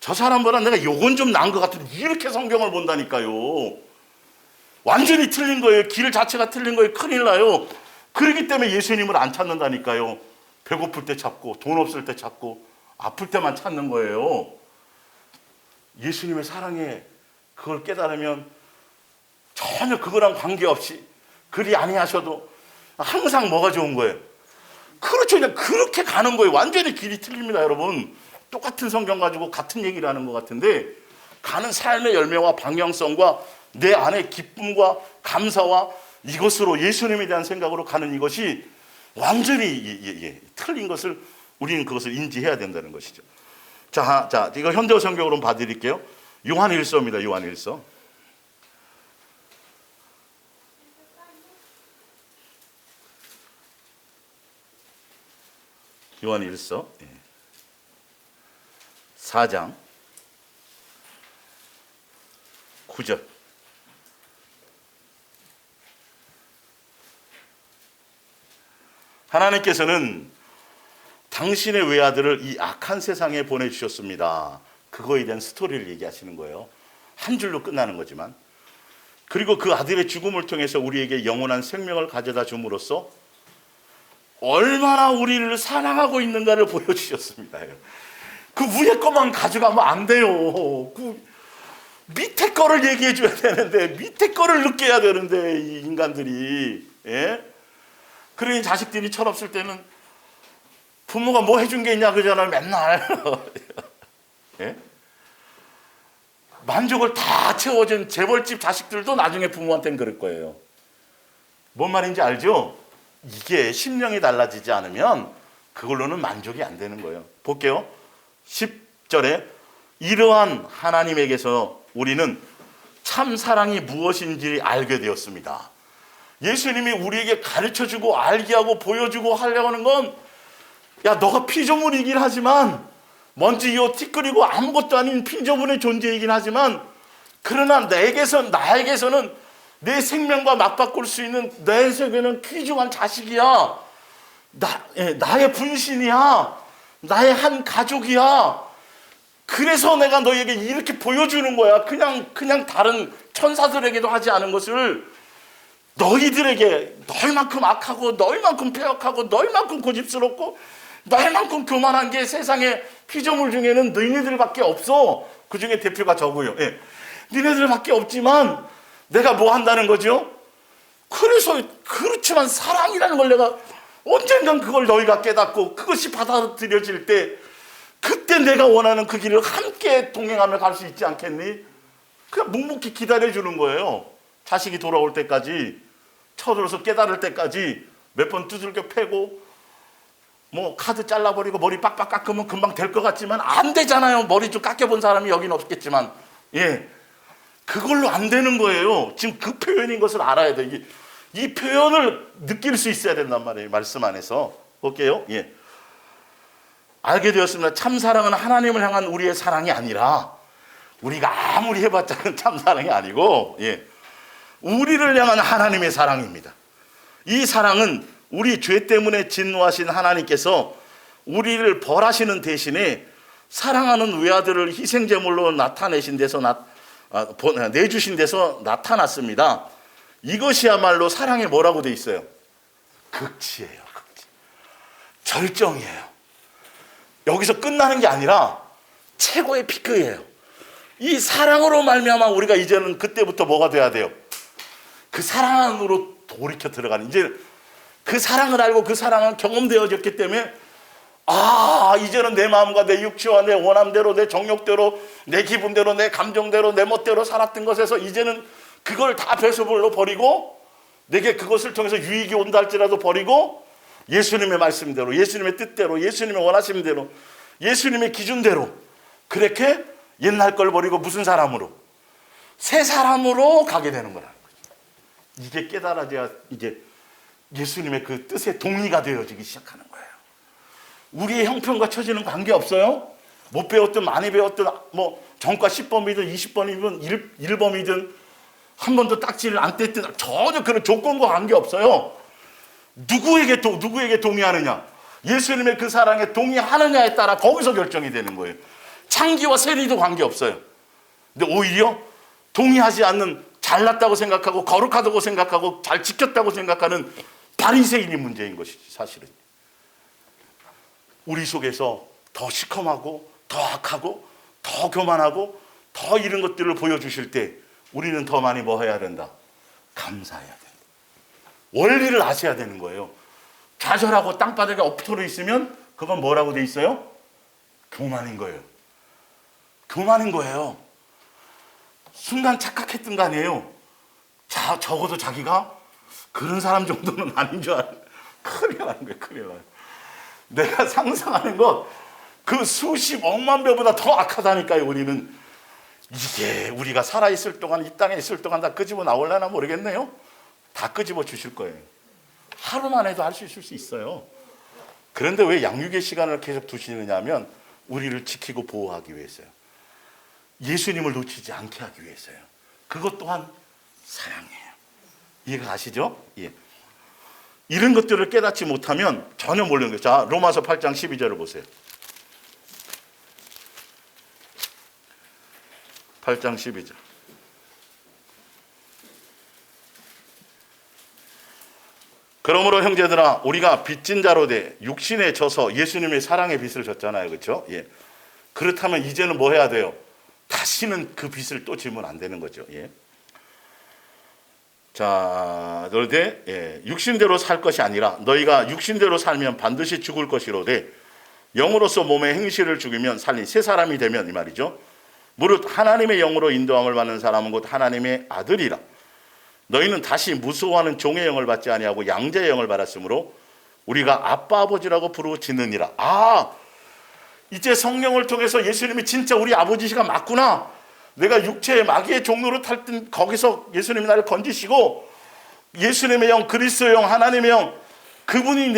저 사람보다 내가 요건 좀 나은 것 같은데 이렇게 성경을 본다니까요. 완전히 틀린 거예요. 길 자체가 틀린 거예요. 큰일 나요. 그렇기 때문에 예수님을 안 찾는다니까요. 배고플 때 찾고 돈 없을 때 찾고 아플 때만 찾는 거예요. 예수님의 사랑에 그걸 깨달으면 전혀 그거랑 관계없이 그리 아니하셔도 항상 뭐가 좋은 거예요? 그렇죠. 그냥 그렇게 가는 거예요. 완전히 길이 틀립니다, 여러분. 똑같은 성경 가지고 같은 얘기를 하는 것 같은데, 가는 삶의 열매와 방향성과 내 안의 기쁨과 감사와 이것으로 예수님에 대한 생각으로 가는 이것이 완전히 틀린 것을 우리는 그것을 인지해야 된다는 것이죠. 자, 이거 현대어 성경으로 봐드릴게요. 요한일서입니다. 요한일서. 요한일서 4장 9절. 하나님께서는 당신의 외아들을 이 악한 세상에 보내주셨습니다. 그거에 대한 스토리를 얘기하시는 거예요. 한 줄로 끝나는 거지만. 그리고 그 아들의 죽음을 통해서 우리에게 영원한 생명을 가져다 줌으로써 얼마나 우리를 사랑하고 있는가를 보여주셨습니다. 그 위에 것만 가져가면 안 돼요. 그 밑에 거를 얘기해 줘야 되는데, 밑에 거를 느껴야 되는데, 이 인간들이. 그러니 자식들이 철없을 때는 부모가 뭐 해준 게 있냐 그러잖아요. 맨날. 만족을 다 채워준 재벌집 자식들도 나중에 부모한테는 그럴 거예요. 뭔 말인지 알죠? 이게 심령이 달라지지 않으면 그걸로는 만족이 안 되는 거예요. 볼게요. 10절에 이러한 하나님에게서 우리는 참 사랑이 무엇인지 알게 되었습니다. 예수님이 우리에게 가르쳐주고 알게 하고 보여주고 하려고 하는 건, 야, 너가 피조물이긴 하지만, 먼지요 티끌이고 아무것도 아닌 피조물의 존재이긴 하지만, 그러나 나에게서는 내 생명과 맞바꿀 수 있는 내 세계는 귀중한 자식이야. 나의 분신이야. 나의 한 가족이야. 그래서 내가 너에게 이렇게 보여주는 거야. 그냥 다른 천사들에게도 하지 않은 것을 너희들에게, 너희만큼 악하고 너희만큼 폐역하고 너희만큼 고집스럽고 너희만큼 교만한 게 세상에 피조물 중에는 너희들밖에 없어. 그 중에 대표가 저고요. 너희들밖에 없지만 내가 뭐 한다는 거죠? 그래서 그렇지만 사랑이라는 걸 내가 언젠간 그걸 너희가 깨닫고 그것이 받아들여질 때, 그때 내가 원하는 그 길을 함께 동행하며 갈 수 있지 않겠니? 그냥 묵묵히 기다려주는 거예요. 자식이 돌아올 때까지 쳐들어서 깨달을 때까지 몇 번 두들겨 패고 뭐 카드 잘라버리고 머리 빡빡 깎으면 금방 될 것 같지만 안 되잖아요. 머리 좀 깎여본 사람이 여긴 없겠지만, 예, 그걸로 안 되는 거예요. 지금 그 표현인 것을 알아야 돼. 이 표현을 느낄 수 있어야 된단 말이에요. 말씀 안에서. 볼게요. 예. 알게 되었습니다. 참사랑은 하나님을 향한 우리의 사랑이 아니라, 우리가 아무리 해봤자는 참사랑이 아니고, 예, 우리를 향한 하나님의 사랑입니다. 이 사랑은 우리 죄 때문에 진노하신 하나님께서 우리를 벌하시는 대신에 사랑하는 외아들을 희생제물로 내주신 데서 나타났습니다. 이것이야말로 사랑의 뭐라고 돼 있어요? 극치예요. 극치. 절정이에요. 여기서 끝나는 게 아니라 최고의 피크예요. 이 사랑으로 말미암아 우리가 이제는 그때부터 뭐가 돼야 돼요? 그 사랑 안으로 돌이켜 들어가는, 이제 그 사랑을 알고 그 사랑은 경험되어졌기 때문에, 이제는 내 마음과 내 육체와 내 원함대로, 내 정욕대로, 내 기분대로, 내 감정대로, 내 멋대로 살았던 것에서 이제는 그걸 다 배수물로 버리고, 내게 그것을 통해서 유익이 온다 할지라도 버리고, 예수님의 말씀대로, 예수님의 뜻대로, 예수님의 원하시는 대로, 예수님의 기준대로 그렇게 옛날 걸 버리고 무슨 사람으로? 새 사람으로 가게 되는 거라는 거죠. 이게 깨달아져야 이제 예수님의 그 뜻에 동의가 되어지기 시작하는 거예요. 우리의 형편과 처지는 관계없어요. 못 배웠든 많이 배웠든 뭐 전과 10범이든 20범이든 1범이든 한 번도 딱지를 안 뗐든 전혀 그런 조건과 관계없어요. 누구에게 동의하느냐, 예수님의 그 사랑에 동의하느냐에 따라 거기서 결정이 되는 거예요. 창기와 세리도 관계없어요. 근데 오히려 동의하지 않는, 잘났다고 생각하고 거룩하다고 생각하고 잘 지켰다고 생각하는 바리새인이 문제인 것이지. 사실은 우리 속에서 더 시커멓고 더 악하고 더 교만하고 더 이런 것들을 보여주실 때 우리는 더 많이 뭐 해야 된다? 감사해야 된다. 원리를 아셔야 되는 거예요. 좌절하고 땅바닥에 엎드려 있으면 그건 뭐라고 돼 있어요? 교만인 거예요. 교만인 거예요. 순간 착각했던 거 아니에요. 적어도 자기가 그런 사람 정도는 아닌 줄 알아요. 큰일 나는 거예요. 큰일 나요. 내가 상상하는 것 그 수십억만 배보다 더 악하다니까요. 우리는 이게 우리가 살아있을 동안, 이 땅에 있을 동안 다 끄집어 나올려나 모르겠네요. 다 끄집어 주실 거예요. 하루만 해도 할 수 있을 수 있어요. 그런데 왜 양육의 시간을 계속 두시느냐 하면 우리를 지키고 보호하기 위해서요. 예수님을 놓치지 않게 하기 위해서요. 그것 또한 사랑이에요. 이해가 가시죠? 예. 이런 것들을 깨닫지 못하면 전혀 모르는 거예요. 자, 로마서 8장 12절을 보세요. 8장 12절. 그러므로 형제들아, 우리가 빚진 자로 돼 육신에 져서 예수님의 사랑의 빚을 졌잖아요. 그렇죠? 예. 그렇다면 이제는 뭐 해야 돼요? 다시는 그 빚을 또 지면 안 되는 거죠. 예. 자, 너희들 육신대로 살 것이 아니라 너희가 육신대로 살면 반드시 죽을 것이로되 영으로서 몸의 행실을 죽이면 살린 새 사람이 되면, 이 말이죠. 무릇 하나님의 영으로 인도함을 받는 사람은 곧 하나님의 아들이라. 너희는 다시 무서워하는 종의 영을 받지 아니하고 양자의 영을 받았으므로 우리가 아빠 아버지라고 부르짖느니라. 이제 성령을 통해서 예수님이 진짜 우리 아버지시가 맞구나. 내가 육체의 마귀의 종로를 탈 때 거기서 예수님이 나를 건지시고 예수님의 영, 그리스도의 영, 하나님의 영, 그분이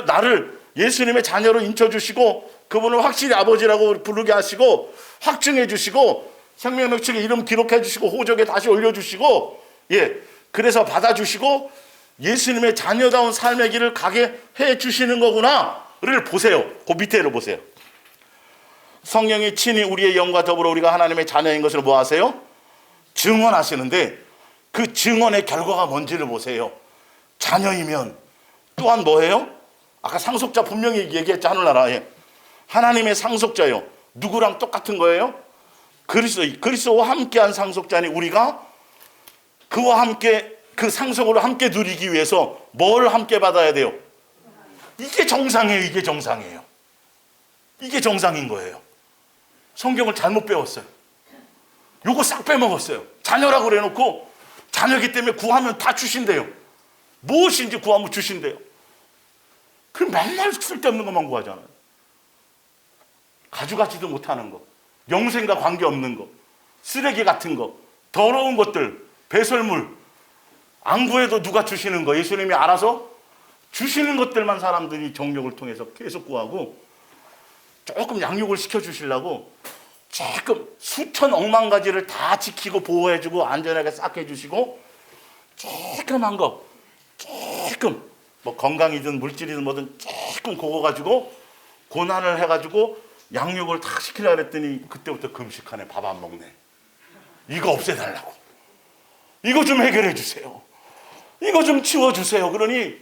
나를 예수님의 자녀로 인쳐주시고 그분을 확실히 아버지라고 부르게 하시고 확증해 주시고 생명력책에 이름 기록해 주시고 호적에 다시 올려주시고, 예, 그래서 받아주시고 예수님의 자녀다운 삶의 길을 가게 해 주시는 거구나를 보세요. 그 밑에를 보세요. 성령이 친히 우리의 영과 더불어 우리가 하나님의 자녀인 것을 뭐 하세요? 증언하시는데 그 증언의 결과가 뭔지를 보세요. 자녀이면 또한 뭐예요? 아까 상속자 분명히 얘기했죠. 하늘나라에 하나님의 상속자요. 누구랑 똑같은 거예요? 그리스도와 함께한 상속자니 우리가 그와 함께 그 상속을 함께 누리기 위해서 뭘 함께 받아야 돼요? 이게 정상이에요. 이게 정상이에요. 이게 정상인 거예요. 성경을 잘못 배웠어요. 요거 싹 빼먹었어요. 자녀라고 그래놓고 자녀기 때문에 구하면 다 주신대요. 무엇인지 구하면 주신대요. 그럼 맨날 쓸데없는 것만 구하잖아요. 가져가지도 못하는 거, 영생과 관계없는 거, 쓰레기 같은 거, 더러운 것들, 배설물, 안 구해도 누가 주시는 거, 예수님이 알아서 주시는 것들만 사람들이 정욕을 통해서 계속 구하고, 조금 양육을 시켜주시려고 조금 수천 억만 가지를 다 지키고 보호해주고 안전하게 싹 해주시고, 조금한 거, 조금 뭐 건강이든 물질이든 뭐든 조금 그거 가지고 고난을 해가지고 양육을 다 시키려고 했더니 그때부터 금식하네. 밥 안 먹네. 이거 없애달라고, 이거 좀 해결해 주세요, 이거 좀 치워주세요. 그러니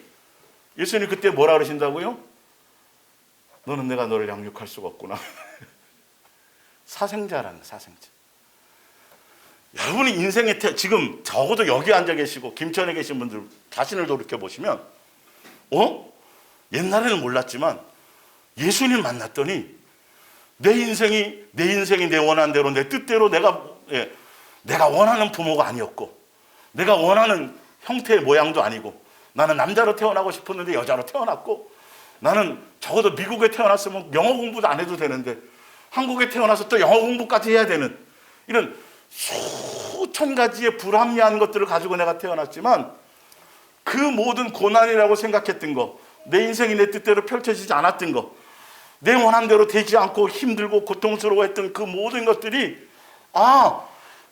예수님이 그때 뭐라 그러신다고요? 너는 내가 너를 양육할 수가 없구나. 사생자라는 거야, 사생자. 여러분이 인생에 지금 적어도 여기 앉아 계시고 김천에 계신 분들 자신을 돌이켜 보시면, 옛날에는 몰랐지만 예수님 만났더니 내 인생이 내 원하는 대로, 내 뜻대로 내가 원하는 부모가 아니었고, 내가 원하는 형태의 모양도 아니고, 나는 남자로 태어나고 싶었는데 여자로 태어났고, 나는 적어도 미국에 태어났으면 영어 공부도 안 해도 되는데 한국에 태어나서 또 영어 공부까지 해야 되는, 이런 수천 가지의 불합리한 것들을 가지고 내가 태어났지만, 그 모든 고난이라고 생각했던 거, 내 인생이 내 뜻대로 펼쳐지지 않았던 거, 내 원한 대로 되지 않고 힘들고 고통스러워했던 그 모든 것들이,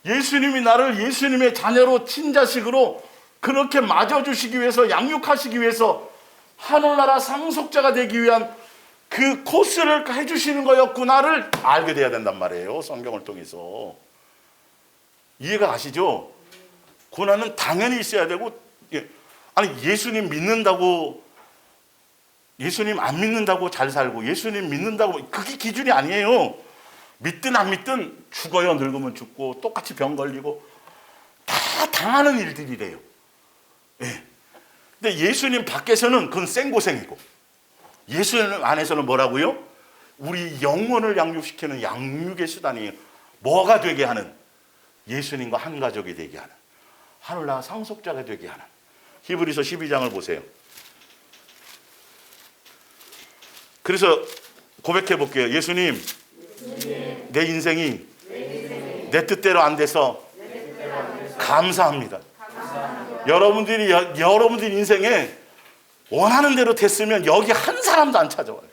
예수님이 나를 예수님의 자녀로, 친자식으로 그렇게 맞아주시기 위해서, 양육하시기 위해서, 하늘나라 상속자가 되기 위한 그 코스를 해주시는 거였구나를 알게 돼야 된단 말이에요. 성경을 통해서. 이해가 가시죠? 고난은 당연히 있어야 되고, 아니 예수님 믿는다고, 예수님 안 믿는다고 잘 살고, 예수님 믿는다고, 그게 기준이 아니에요. 믿든 안 믿든 죽어요. 늙으면 죽고 똑같이 병 걸리고 다 당하는 일들이래요. 근데 예수님 밖에서는 그건 생고생이고, 예수님 안에서는 뭐라고요? 우리 영혼을 양육시키는 양육의 수단이에요. 뭐가 되게 하는? 예수님과 한 가족이 되게 하는, 하늘나라 상속자가 되게 하는. 히브리서 12장을 보세요. 그래서 고백해 볼게요. 예수님, 내 인생이 내 뜻대로 안 돼서 감사합니다. 여러분들이 인생에 원하는 대로 됐으면 여기 한 사람도 안 찾아와요.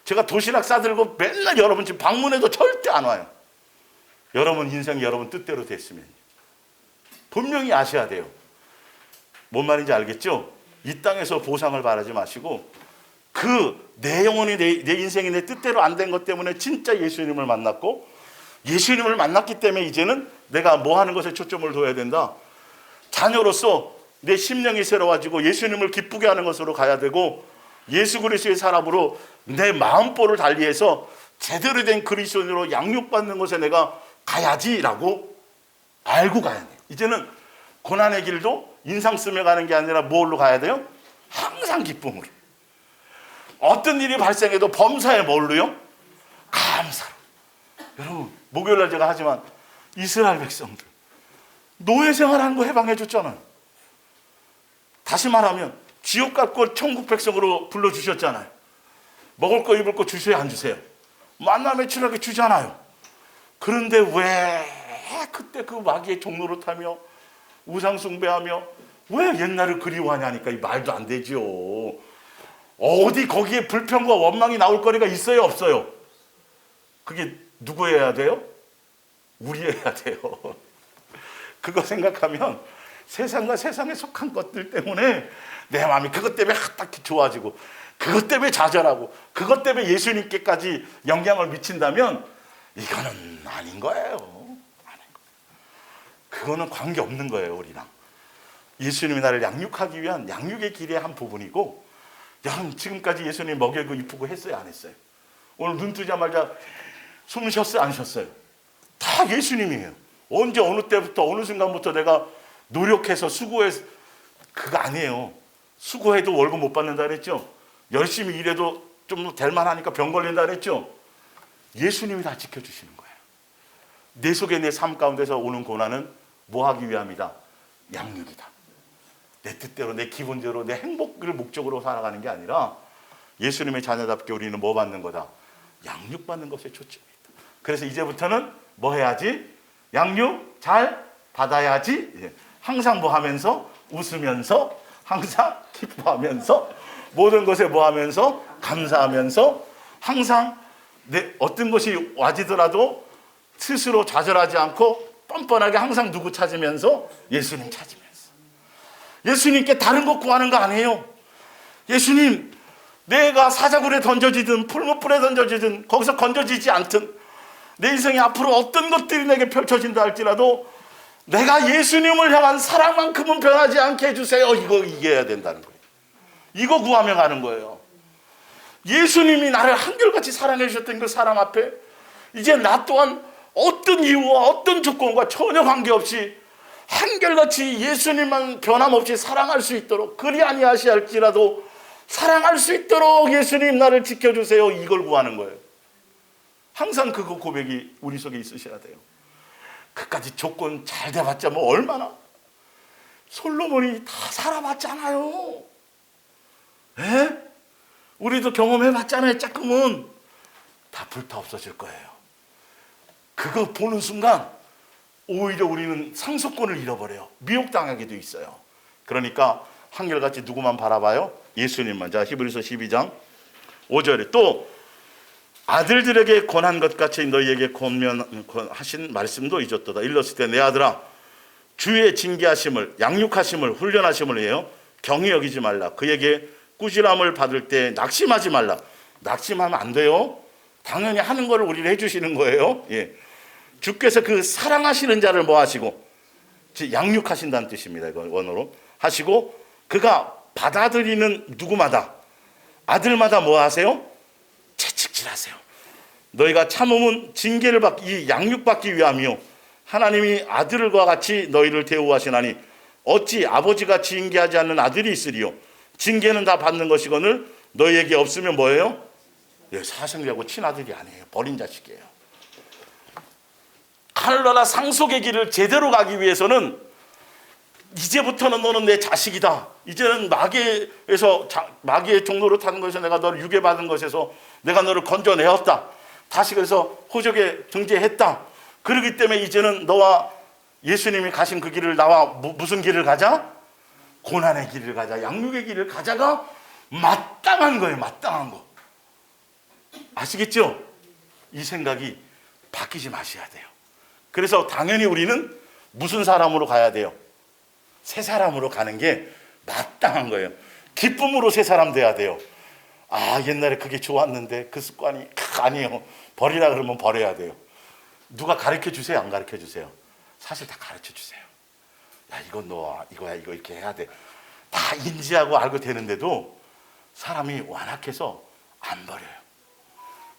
제가 도시락 싸들고 맨날 여러분 집 방문해도 절대 안 와요. 여러분 인생이 여러분 뜻대로 됐으면. 분명히 아셔야 돼요. 뭔 말인지 알겠죠? 이 땅에서 보상을 바라지 마시고, 내 영혼이 내 인생이 내 뜻대로 안 된 것 때문에 진짜 예수님을 만났고, 예수님을 만났기 때문에 이제는 내가 뭐 하는 것에 초점을 둬야 된다. 자녀로서 내 심령이 새로워지고 예수님을 기쁘게 하는 것으로 가야 되고, 예수 그리스도의 사람으로 내 마음보를 달리해서 제대로 된 그리스도인으로 양육받는 곳에 내가 가야지라고 알고 가야 돼요. 이제는 고난의 길도 인상 쓰며 가는 게 아니라 뭘로 가야 돼요? 항상 기쁨으로. 어떤 일이 발생해도 범사에 뭘로요? 감사로. 여러분, 목요일날 제가 하지만 이스라엘 백성들 노예 생활하는 거 해방해 줬잖아요. 다시 말하면 지옥 같고 천국 백성으로 불러주셨잖아요. 먹을 거 입을 거 주세요, 안 주세요? 만나 매출하게 주잖아요. 그런데 왜 그때 그 마귀의 종로를 타며 우상 숭배하며 왜 옛날을 그리워하냐니까. 이 말도 안 되죠. 어디 거기에 불평과 원망이 나올 거리가 있어요, 없어요? 그게 누구 해야 돼요? 우리 해야 돼요. 그거 생각하면 세상과 세상에 속한 것들 때문에 내 마음이 그것 때문에 딱히 좋아지고, 그것 때문에 좌절하고, 그것 때문에 예수님께까지 영향을 미친다면 이거는 아닌 거예요. 그거는 관계없는 거예요, 우리랑. 예수님이 나를 양육하기 위한 양육의 길의 한 부분이고, 여러분 지금까지 예수님 먹이고 이쁘고 했어요, 안 했어요? 오늘 눈 뜨자마자 숨 쉬었어요, 안 쉬었어요? 다 예수님이에요. 언제 어느 때부터 어느 순간부터 내가 노력해서 수고해서, 그거 아니에요. 수고해도 월급 못 받는다 그랬죠? 열심히 일해도 좀 될 만하니까 병 걸린다 그랬죠? 예수님이 다 지켜주시는 거예요. 내 속에 내 삶 가운데서 오는 고난은 뭐 하기 위함이다? 양육이다. 내 뜻대로, 내 기분대로, 내 행복을 목적으로 살아가는 게 아니라 예수님의 자녀답게 우리는 뭐 받는 거다? 양육받는 것에 초점이다. 그래서 이제부터는 뭐 해야지? 양육 잘 받아야지. 항상 뭐 하면서? 웃으면서, 항상 기뻐하면서, 모든 것에 뭐 하면서? 감사하면서, 항상 어떤 것이 와지더라도 스스로 좌절하지 않고 뻔뻔하게 항상 누구 찾으면서? 예수님 찾으면서. 예수님께 다른 것 구하는 거 아니에요. 예수님, 내가 사자굴에 던져지든 풀무불에 던져지든 거기서 건져지지 않든 내 인생에 앞으로 어떤 것들이 내게 펼쳐진다 할지라도 내가 예수님을 향한 사랑만큼은 변하지 않게 해주세요. 이거 이겨야 된다는 거예요. 이거 구하며 가는 거예요. 예수님이 나를 한결같이 사랑해 주셨던 그 사랑 앞에 이제 나 또한 어떤 이유와 어떤 조건과 전혀 관계없이 한결같이 예수님만 변함없이 사랑할 수 있도록, 그리 아니하시할지라도 사랑할 수 있도록 예수님 나를 지켜주세요. 이걸 구하는 거예요. 항상 그 고백이 우리 속에 있으셔야 돼요. 그까지 조건 잘 돼봤자 뭐 얼마나. 솔로몬이 다 살아봤잖아요. 에? 우리도 경험해봤잖아요. 조금은 다 불타 없어질 거예요. 그거 보는 순간 오히려 우리는 상속권을 잃어버려요. 미혹당하게도 있어요. 그러니까 한결같이 누구만 바라봐요? 예수님만. 자, 히브리서 12장 5절에 또 아들들에게 권한 것 같이 너희에게 권면하신 말씀도 잊었도다. 일렀을 때 내 아들아 주의 징계하심을, 양육하심을, 훈련하심을 해요. 경히 여기지 말라. 그에게 꾸지람을 받을 때 낙심하지 말라. 낙심하면 안 돼요. 당연히 하는 걸 우리를 해주시는 거예요. 예. 주께서 그 사랑하시는 자를 뭐 하시고, 양육하신다는 뜻입니다. 이거 원어로 하시고, 그가 받아들이는 누구마다, 아들마다 뭐 하세요? 채찍질하세요. 너희가 참음은 징계를 받기, 양육받기 위함이요 하나님이 아들과 같이 너희를 대우하시나니 어찌 아버지가 징계하지 않는 아들이 있으리요. 징계는 다 받는 것이거늘 너희에게 없으면 뭐예요? 사생리하고 친아들이 아니에요. 버린 자식이에요. 하늘나라 상속의 길을 제대로 가기 위해서는 이제부터는 너는 내 자식이다. 이제는 마귀의 종로를 타는 것에서 내가 너를 유괴받은 것에서 내가 너를 건져내었다. 다시 그래서 호적에 등재했다. 그렇기 때문에 이제는 너와 예수님이 가신 그 길을 나와 무슨 길을 가자? 고난의 길을 가자. 양육의 길을 가자가 마땅한 거예요. 마땅한 거. 아시겠죠? 이 생각이 바뀌지 마셔야 돼요. 그래서 당연히 우리는 무슨 사람으로 가야 돼요? 새 사람으로 가는 게 마땅한 거예요. 기쁨으로 새 사람 돼야 돼요. 아, 옛날에 그게 좋았는데 그 습관이 아니에요. 버리라 그러면 버려야 돼요. 누가 가르쳐 주세요? 안 가르쳐 주세요? 사실 다 가르쳐 주세요. 야, 이건 너야, 이거야, 이거 이렇게 해야 돼. 다 인지하고 알고 되는데도 사람이 완악해서 안 버려요.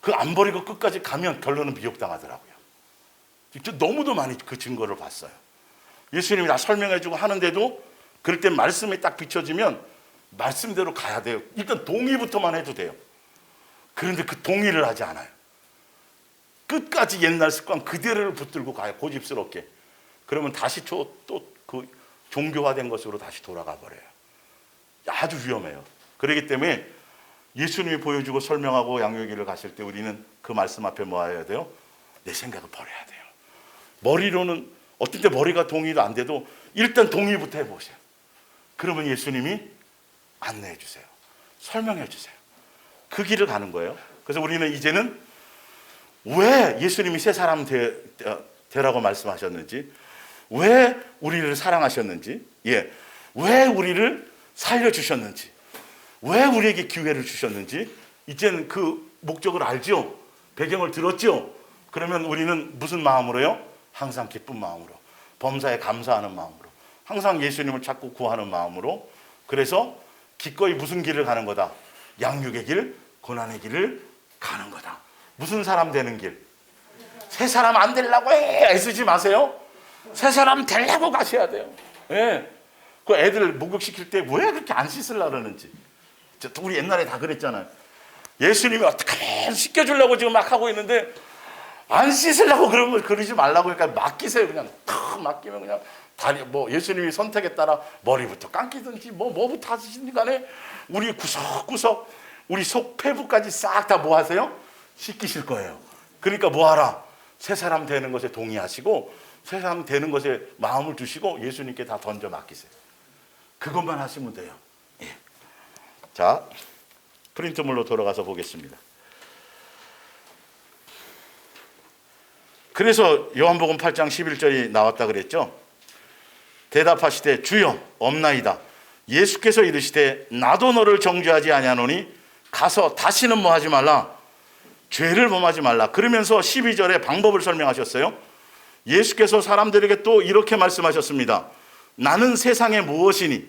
그 안 버리고 끝까지 가면 결론은 미혹당하더라고요. 너무도 많이 그 증거를 봤어요. 예수님이 다 설명해주고 하는데도 그럴 때 말씀이 딱 비춰지면 말씀대로 가야 돼요. 일단 동의부터만 해도 돼요. 그런데 그 동의를 하지 않아요. 끝까지 옛날 습관 그대로를 붙들고 가요. 고집스럽게. 그러면 다시 또 그 종교화된 것으로 다시 돌아가 버려요. 아주 위험해요. 그렇기 때문에 예수님이 보여주고 설명하고 양육의 길을 가실 때 우리는 그 말씀 앞에 뭐 해야 돼요? 내 생각을 버려야 돼요. 머리로는 어떤 때 머리가 동의도 안 돼도 일단 동의부터 해보세요. 그러면 예수님이 안내해 주세요. 설명해 주세요. 그 길을 가는 거예요. 그래서 우리는 이제는 왜 예수님이 새 사람 되라고 말씀하셨는지, 왜 우리를 사랑하셨는지, 왜 우리를 살려주셨는지, 왜 우리에게 기회를 주셨는지 이제는 그 목적을 알죠? 배경을 들었죠? 그러면 우리는 무슨 마음으로요? 항상 기쁜 마음으로, 범사에 감사하는 마음으로, 항상 예수님을 찾고 구하는 마음으로. 그래서 기꺼이 무슨 길을 가는 거다? 양육의 길, 고난의 길을 가는 거다. 무슨 사람 되는 길? 새 사람 안 되려고 애쓰지 마세요. 새 사람 되려고 가셔야 돼요. 예. 그 애들 목욕시킬 때 왜 그렇게 안 씻으려고 그러는지. 우리 옛날에 다 그랬잖아요. 예수님이 어떻게 씻겨주려고 지금 막 하고 있는데 안 씻으려고 그러면 그러지 말라고. 그러니까 맡기세요. 그냥 탁 맡기면 그냥 다리 뭐 예수님이 선택에 따라 머리부터 감기든지 뭐부터 하시든 간에 우리 구석구석 우리 속 폐부까지 싹 다 뭐 하세요? 씻기실 거예요. 그러니까 뭐 하라? 새 사람 되는 것에 동의하시고 새 사람 되는 것에 마음을 두시고 예수님께 다 던져 맡기세요. 그것만 하시면 돼요. 예. 자, 프린트물로 돌아가서 보겠습니다. 그래서 요한복음 8장 11절이 나왔다 그랬죠. 대답하시되 주여 없나이다. 예수께서 이르시되 나도 너를 정죄하지 아니하노니 가서 다시는 뭐 하지 말라. 죄를 범하지 말라. 그러면서 12절에 방법을 설명하셨어요. 예수께서 사람들에게 또 이렇게 말씀하셨습니다. 나는 세상의 무엇이니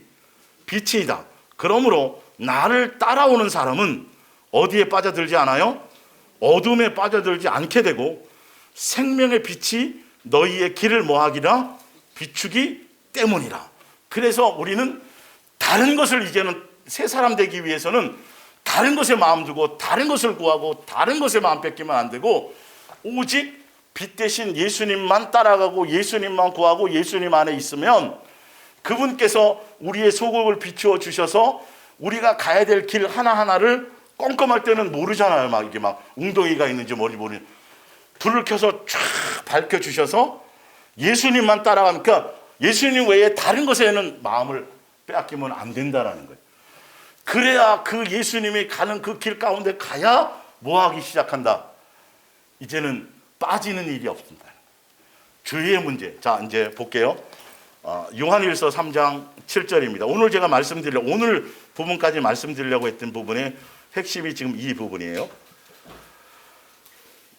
빛이다. 그러므로 나를 따라오는 사람은 어디에 빠져들지 않아요? 어둠에 빠져들지 않게 되고 생명의 빛이 너희의 길을 뭐하기라? 비추기 때문이라. 그래서 우리는 다른 것을 이제는 새 사람 되기 위해서는 다른 것에 마음 두고 다른 것을 구하고 다른 것에 마음 뺏기면 안 되고 오직 빛 대신 예수님만 따라가고 예수님만 구하고 예수님 안에 있으면 그분께서 우리의 소극을 비추어 주셔서 우리가 가야 될 길 하나하나를 껌껌할 때는 모르잖아요. 막 이게 막 웅덩이가 있는지 뭐지 모르는 불을 켜서 쫙 밝혀주셔서 예수님만 따라가니까 예수님 외에 다른 것에는 마음을 빼앗기면 안 된다라는 거예요. 그래야 그 예수님이 가는 그 길 가운데 가야 뭐하기 시작한다. 이제는 빠지는 일이 없습니다. 죄의 문제. 자, 이제 볼게요. 요한일서 3장 7절입니다. 오늘 제가 오늘 부분까지 말씀드리려고 했던 부분의 핵심이 지금 이 부분이에요.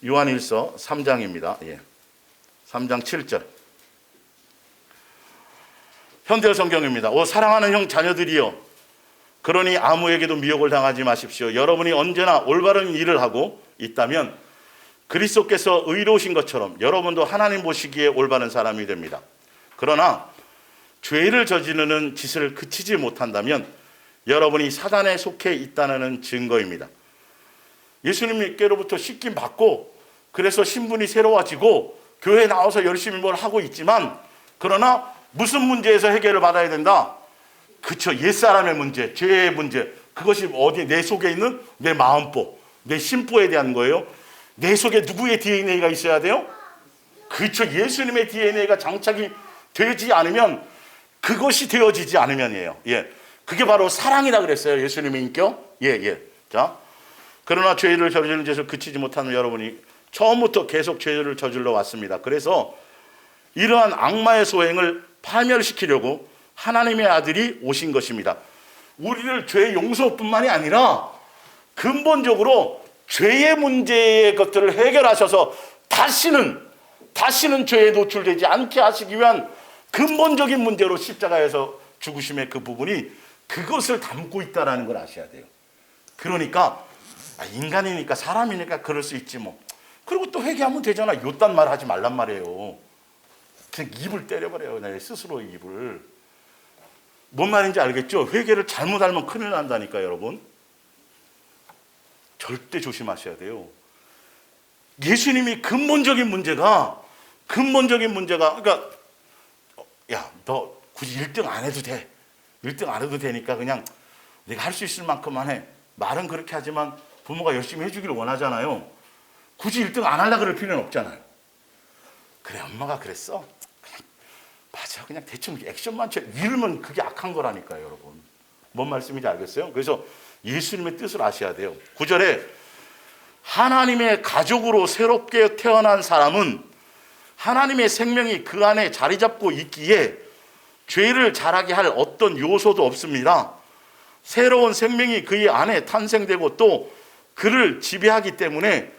요한일서 3장입니다. 예. 3장 7절. 현대 성경입니다. 오 사랑하는 형 자녀들이여 그러니 아무에게도 미혹을 당하지 마십시오. 여러분이 언제나 올바른 일을 하고 있다면 그리스도께서 의로우신 것처럼 여러분도 하나님 보시기에 올바른 사람이 됩니다. 그러나 죄를 저지르는 짓을 그치지 못한다면 여러분이 사단에 속해 있다는 증거입니다. 예수님께로부터 씻김 받고 그래서 신분이 새로워지고 교회에 나와서 열심히 뭘 하고 있지만 그러나 무슨 문제에서 해결을 받아야 된다? 그쵸, 옛사람의 문제, 죄의 문제. 그것이 어디 내 속에 있는 내 마음보, 내 심보에 대한 거예요. 내 속에 누구의 DNA가 있어야 돼요? 그쵸, 예수님의 DNA가 장착이 되지 않으면 그것이 되어지지 않으면이에요. 예, 그게 바로 사랑이라 그랬어요. 예수님의 인격. 예. 자, 그러나 죄를 저지르는 짓을 그치지 못하는 여러분이 처음부터 계속 죄를 저질러 왔습니다. 그래서 이러한 악마의 소행을 파멸시키려고 하나님의 아들이 오신 것입니다. 우리를 죄 용서뿐만이 아니라 근본적으로 죄의 문제의 것들을 해결하셔서 다시는 죄에 노출되지 않게 하시기 위한 근본적인 문제로 십자가에서 죽으심의 그 부분이 그것을 담고 있다는 걸 아셔야 돼요. 그러니까 인간이니까 사람이니까 그럴 수 있지 뭐. 그리고 또 회개하면 되잖아. 요딴 말 하지 말란 말이에요. 그냥 입을 때려버려요. 내 스스로 입을. 뭔 말인지 알겠죠? 회개를 잘못 알면 큰일 난다니까 여러분. 절대 조심하셔야 돼요. 예수님이 근본적인 문제가 그러니까 야, 너 굳이 1등 안 해도 돼. 1등 안 해도 되니까 그냥 내가 할 수 있을 만큼만 해. 말은 그렇게 하지만 부모가 열심히 해주기를 원하잖아요. 굳이 1등 안 하려고 그럴 필요는 없잖아요. 그래, 엄마가 그랬어. 맞아, 그냥 대충 액션만 쳐 이러면 그게 악한 거라니까요, 여러분. 뭔 말씀인지 알겠어요? 그래서 예수님의 뜻을 아셔야 돼요. 9절에 하나님의 가족으로 새롭게 태어난 사람은 하나님의 생명이 그 안에 자리 잡고 있기에 죄를 잘하게 할 어떤 요소도 없습니다. 새로운 생명이 그의 안에 탄생되고 또 그를 지배하기 때문에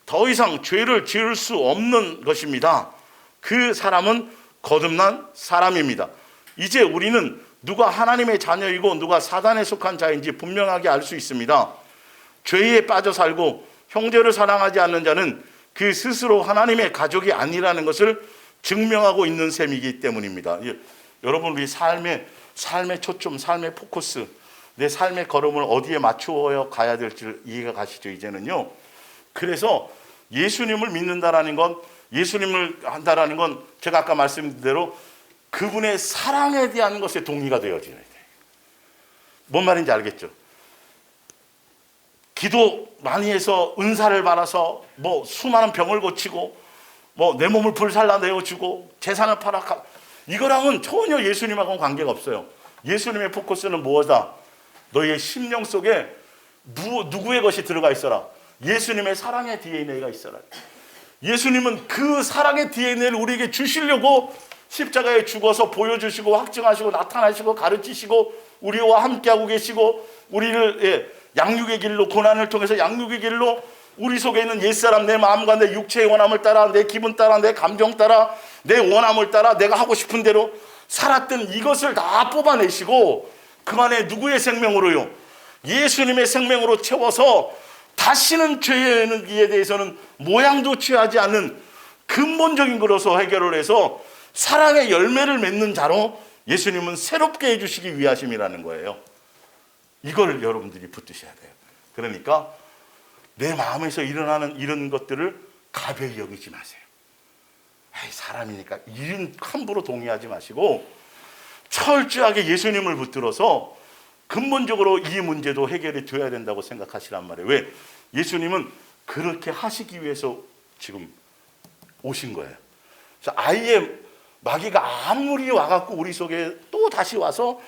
더 이상 죄를 지을 수 없는 것입니다. 그 사람은 거듭난 사람입니다. 이제 우리는 누가 하나님의 자녀이고 누가 사단에 속한 자인지 분명하게 알 수 있습니다. 죄에 빠져 살고 형제를 사랑하지 않는 자는 그 스스로 하나님의 가족이 아니라는 것을 증명하고 있는 셈이기 때문입니다. 여러분, 우리 삶의 초점, 삶의 포커스, 내 삶의 걸음을 어디에 맞추어 가야 될지 이해가 가시죠, 이제는요. 그래서 예수님을 믿는다라는 건, 예수님을 한다라는 건 제가 아까 말씀드린 대로 그분의 사랑에 대한 것에 동의가 되어져야 돼. 뭔 말인지 알겠죠? 기도 많이 해서 은사를 받아서 뭐 수많은 병을 고치고 뭐 내 몸을 불살라내어주고 재산을 팔아, 이거랑은 전혀 예수님하고는 관계가 없어요. 예수님의 포커스는 무엇이다? 너희의 심령 속에 누구의 것이 들어가 있어라? 예수님의 사랑의 DNA가 있어라. 예수님은 그 사랑의 DNA를 우리에게 주시려고 십자가에 죽어서 보여주시고 확증하시고 나타나시고 가르치시고 우리와 함께하고 계시고 우리를 양육의 길로, 고난을 통해서 양육의 길로 우리 속에 있는 옛사람, 내 마음과 내 육체의 원함을 따라, 내 기분 따라, 내 감정 따라, 내 원함을 따라 내가 하고 싶은 대로 살았던 이것을 다 뽑아내시고 그 안에 누구의 생명으로요? 예수님의 생명으로 채워서 다시는 죄에 대해서는 모양도 취하지 않는 근본적인 것으로 해결을 해서 사랑의 열매를 맺는 자로 예수님은 새롭게 해주시기 위하심이라는 거예요. 이걸 여러분들이 붙드셔야 돼요. 그러니까 내 마음에서 일어나는 이런 것들을 가벼이 여기지 마세요. 에이, 사람이니까 이런 함부로 동의하지 마시고 철저하게 예수님을 붙들어서 근본적으로 이 문제도 해결이 되어야 된다고 생각하시란 말이에요. 왜? 예수님은 그렇게 하시기 위해서 지금 오신 거예요. 아이의 마귀가 아무리 와갖고 우리 속에 또 다시 와서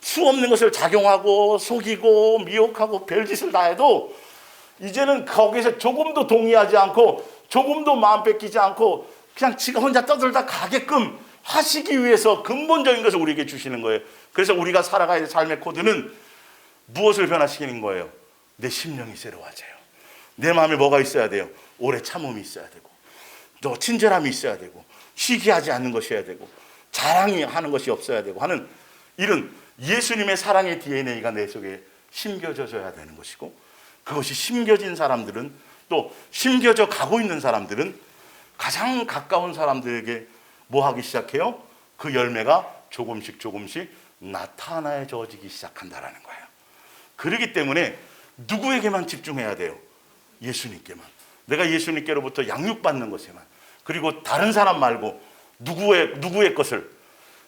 수 없는 것을 작용하고 속이고 미혹하고 별짓을 다 해도 이제는 거기서 조금도 동의하지 않고 조금도 마음 뺏기지 않고 그냥 지가 혼자 떠들다 가게끔 하시기 위해서 근본적인 것을 우리에게 주시는 거예요. 그래서 우리가 살아가야 될 삶의 코드는 무엇을 변화시키는 거예요? 내 심령이 새로워져요. 내 마음에 뭐가 있어야 돼요? 오래 참음이 있어야 되고 또 친절함이 있어야 되고 시기하지 않는 것이어야 되고 자랑이 하는 것이 없어야 되고 하는 이런 예수님의 사랑의 DNA가 내 속에 심겨져야 되는 것이고 그것이 심겨진 사람들은 또 심겨져 가고 있는 사람들은 가장 가까운 사람들에게 뭐 하기 시작해요? 그 열매가 조금씩 나타나져지기 시작한다라는 거예요. 그렇기 때문에 누구에게만 집중해야 돼요? 예수님께만. 내가 예수님께로부터 양육받는 것에만. 그리고 다른 사람 말고 누구의 것을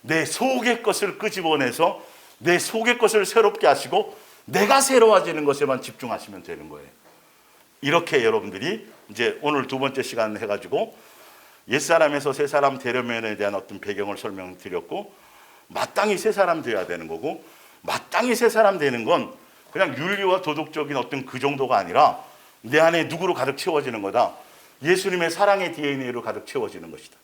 내 속의 것을 끄집어내서 내 속의 것을 새롭게 하시고 내가 새로워지는 것에만 집중하시면 되는 거예요. 이렇게 여러분들이 이제 오늘 두 번째 시간 해가지고 옛사람에서 새사람 되려면에 대한 어떤 배경을 설명드렸고 마땅히 새사람 되어야 되는 거고 마땅히 새사람 되는 건 그냥 윤리와 도덕적인 어떤 그 정도가 아니라 내 안에 누구로 가득 채워지는 거다. 예수님의 사랑의 DNA로 가득 채워지는 것이다.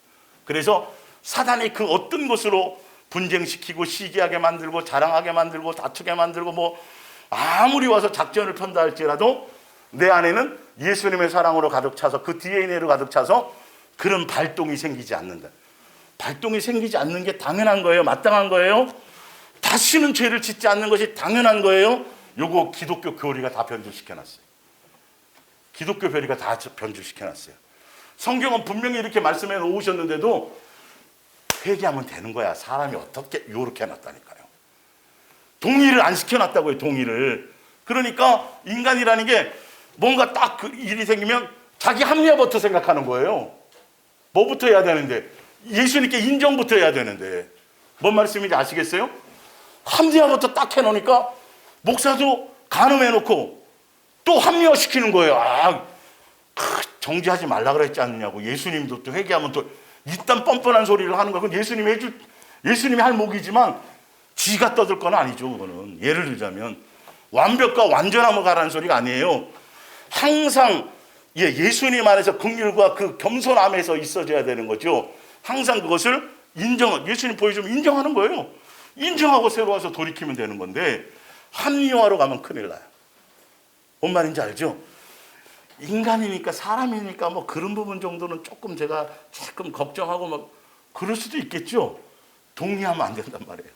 그래서 사단이 그 어떤 것으로 분쟁시키고 시기하게 만들고 자랑하게 만들고 다투게 만들고 뭐 아무리 와서 작전을 편다 할지라도 내 안에는 예수님의 사랑으로 가득 차서 그 DNA로 가득 차서 그런 발동이 생기지 않는다. 발동이 생기지 않는 게 당연한 거예요. 마땅한 거예요. 다시는 죄를 짓지 않는 것이 당연한 거예요. 요거 기독교 교리가 다 변질시켜놨어요. 기독교 교리가 다 변질시켜놨어요. 성경은 분명히 이렇게 말씀해 놓으셨는데도 회개하면 되는 거야. 사람이 어떻게 요렇게 해놨다니까요. 동의를 안 시켜놨다고요. 동의를. 그러니까 인간이라는 게 뭔가 딱 그 일이 생기면 자기 합리화부터 생각하는 거예요. 뭐부터 해야 되는데 예수님께 인정부터 해야 되는데 뭔 말씀인지 아시겠어요? 합리화부터 딱 해놓으니까 목사도 간음해놓고 또 합리화시키는 거예요. 정지하지 말라 그랬지 않느냐고. 예수님도 또 회개하면 또 일단 뻔뻔한 소리를 하는 거야. 그건 예수님이 할 목이지만 지가 떠들 건 아니죠. 그거는 예를 들자면 완벽과 완전함을 가라는 소리가 아니에요. 항상 예수님 안에서 긍휼과 그 겸손함에서 있어져야 되는 거죠. 항상 그것을 예수님 보여주면 인정하는 거예요. 인정하고 새로 와서 돌이키면 되는 건데 합리화로 가면 큰일 나요. 뭔 말인지 알죠? 인간이니까 사람이니까 뭐 그런 부분 정도는 조금 제가 조금 걱정하고 막 그럴 수도 있겠죠. 동의하면 안 된단 말이에요.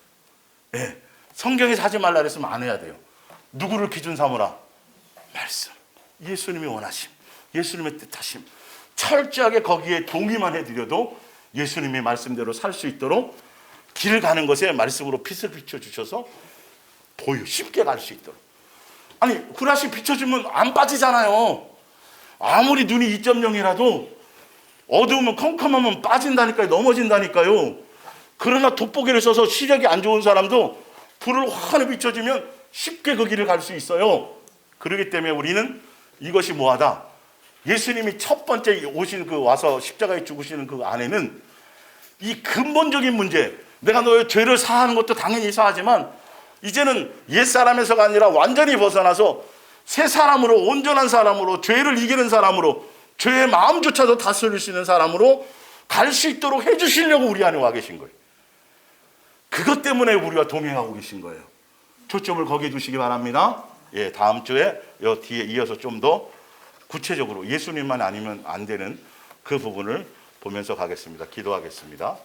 네. 성경에서 하지 말라 그랬으면 안 해야 돼요. 누구를 기준 삼으라? 말씀. 예수님이 원하심. 예수님의 뜻하심. 철저하게 거기에 동의만 해드려도 예수님의 말씀대로 살 수 있도록 길을 가는 것에 말씀으로 빛을 비춰주셔서 쉽게 갈 수 있도록. 아니 후라시 비춰주면 안 빠지잖아요. 아무리 눈이 2.0이라도 어두우면 컴컴하면 빠진다니까요. 넘어진다니까요. 그러나 돋보기를 써서 시력이 안 좋은 사람도 불을 환히 비춰주면 쉽게 그 길을 갈 수 있어요. 그렇기 때문에 우리는 이것이 뭐하다. 예수님이 첫 번째 오신 그 와서 십자가에 죽으시는 그 안에는 이 근본적인 문제, 내가 너의 죄를 사하는 것도 당연히 사하지만 이제는 옛사람에서가 아니라 완전히 벗어나서 새 사람으로, 온전한 사람으로, 죄를 이기는 사람으로, 죄의 마음조차도 다스릴 수 있는 사람으로 갈 수 있도록 해주시려고 우리 안에 와 계신 거예요. 그것 때문에 우리와 동행하고 계신 거예요. 초점을 거기에 두시기 바랍니다. 예, 다음 주에 요 뒤에 이어서 좀 더 구체적으로 예수님만 아니면 안 되는 그 부분을 보면서 가겠습니다. 기도하겠습니다.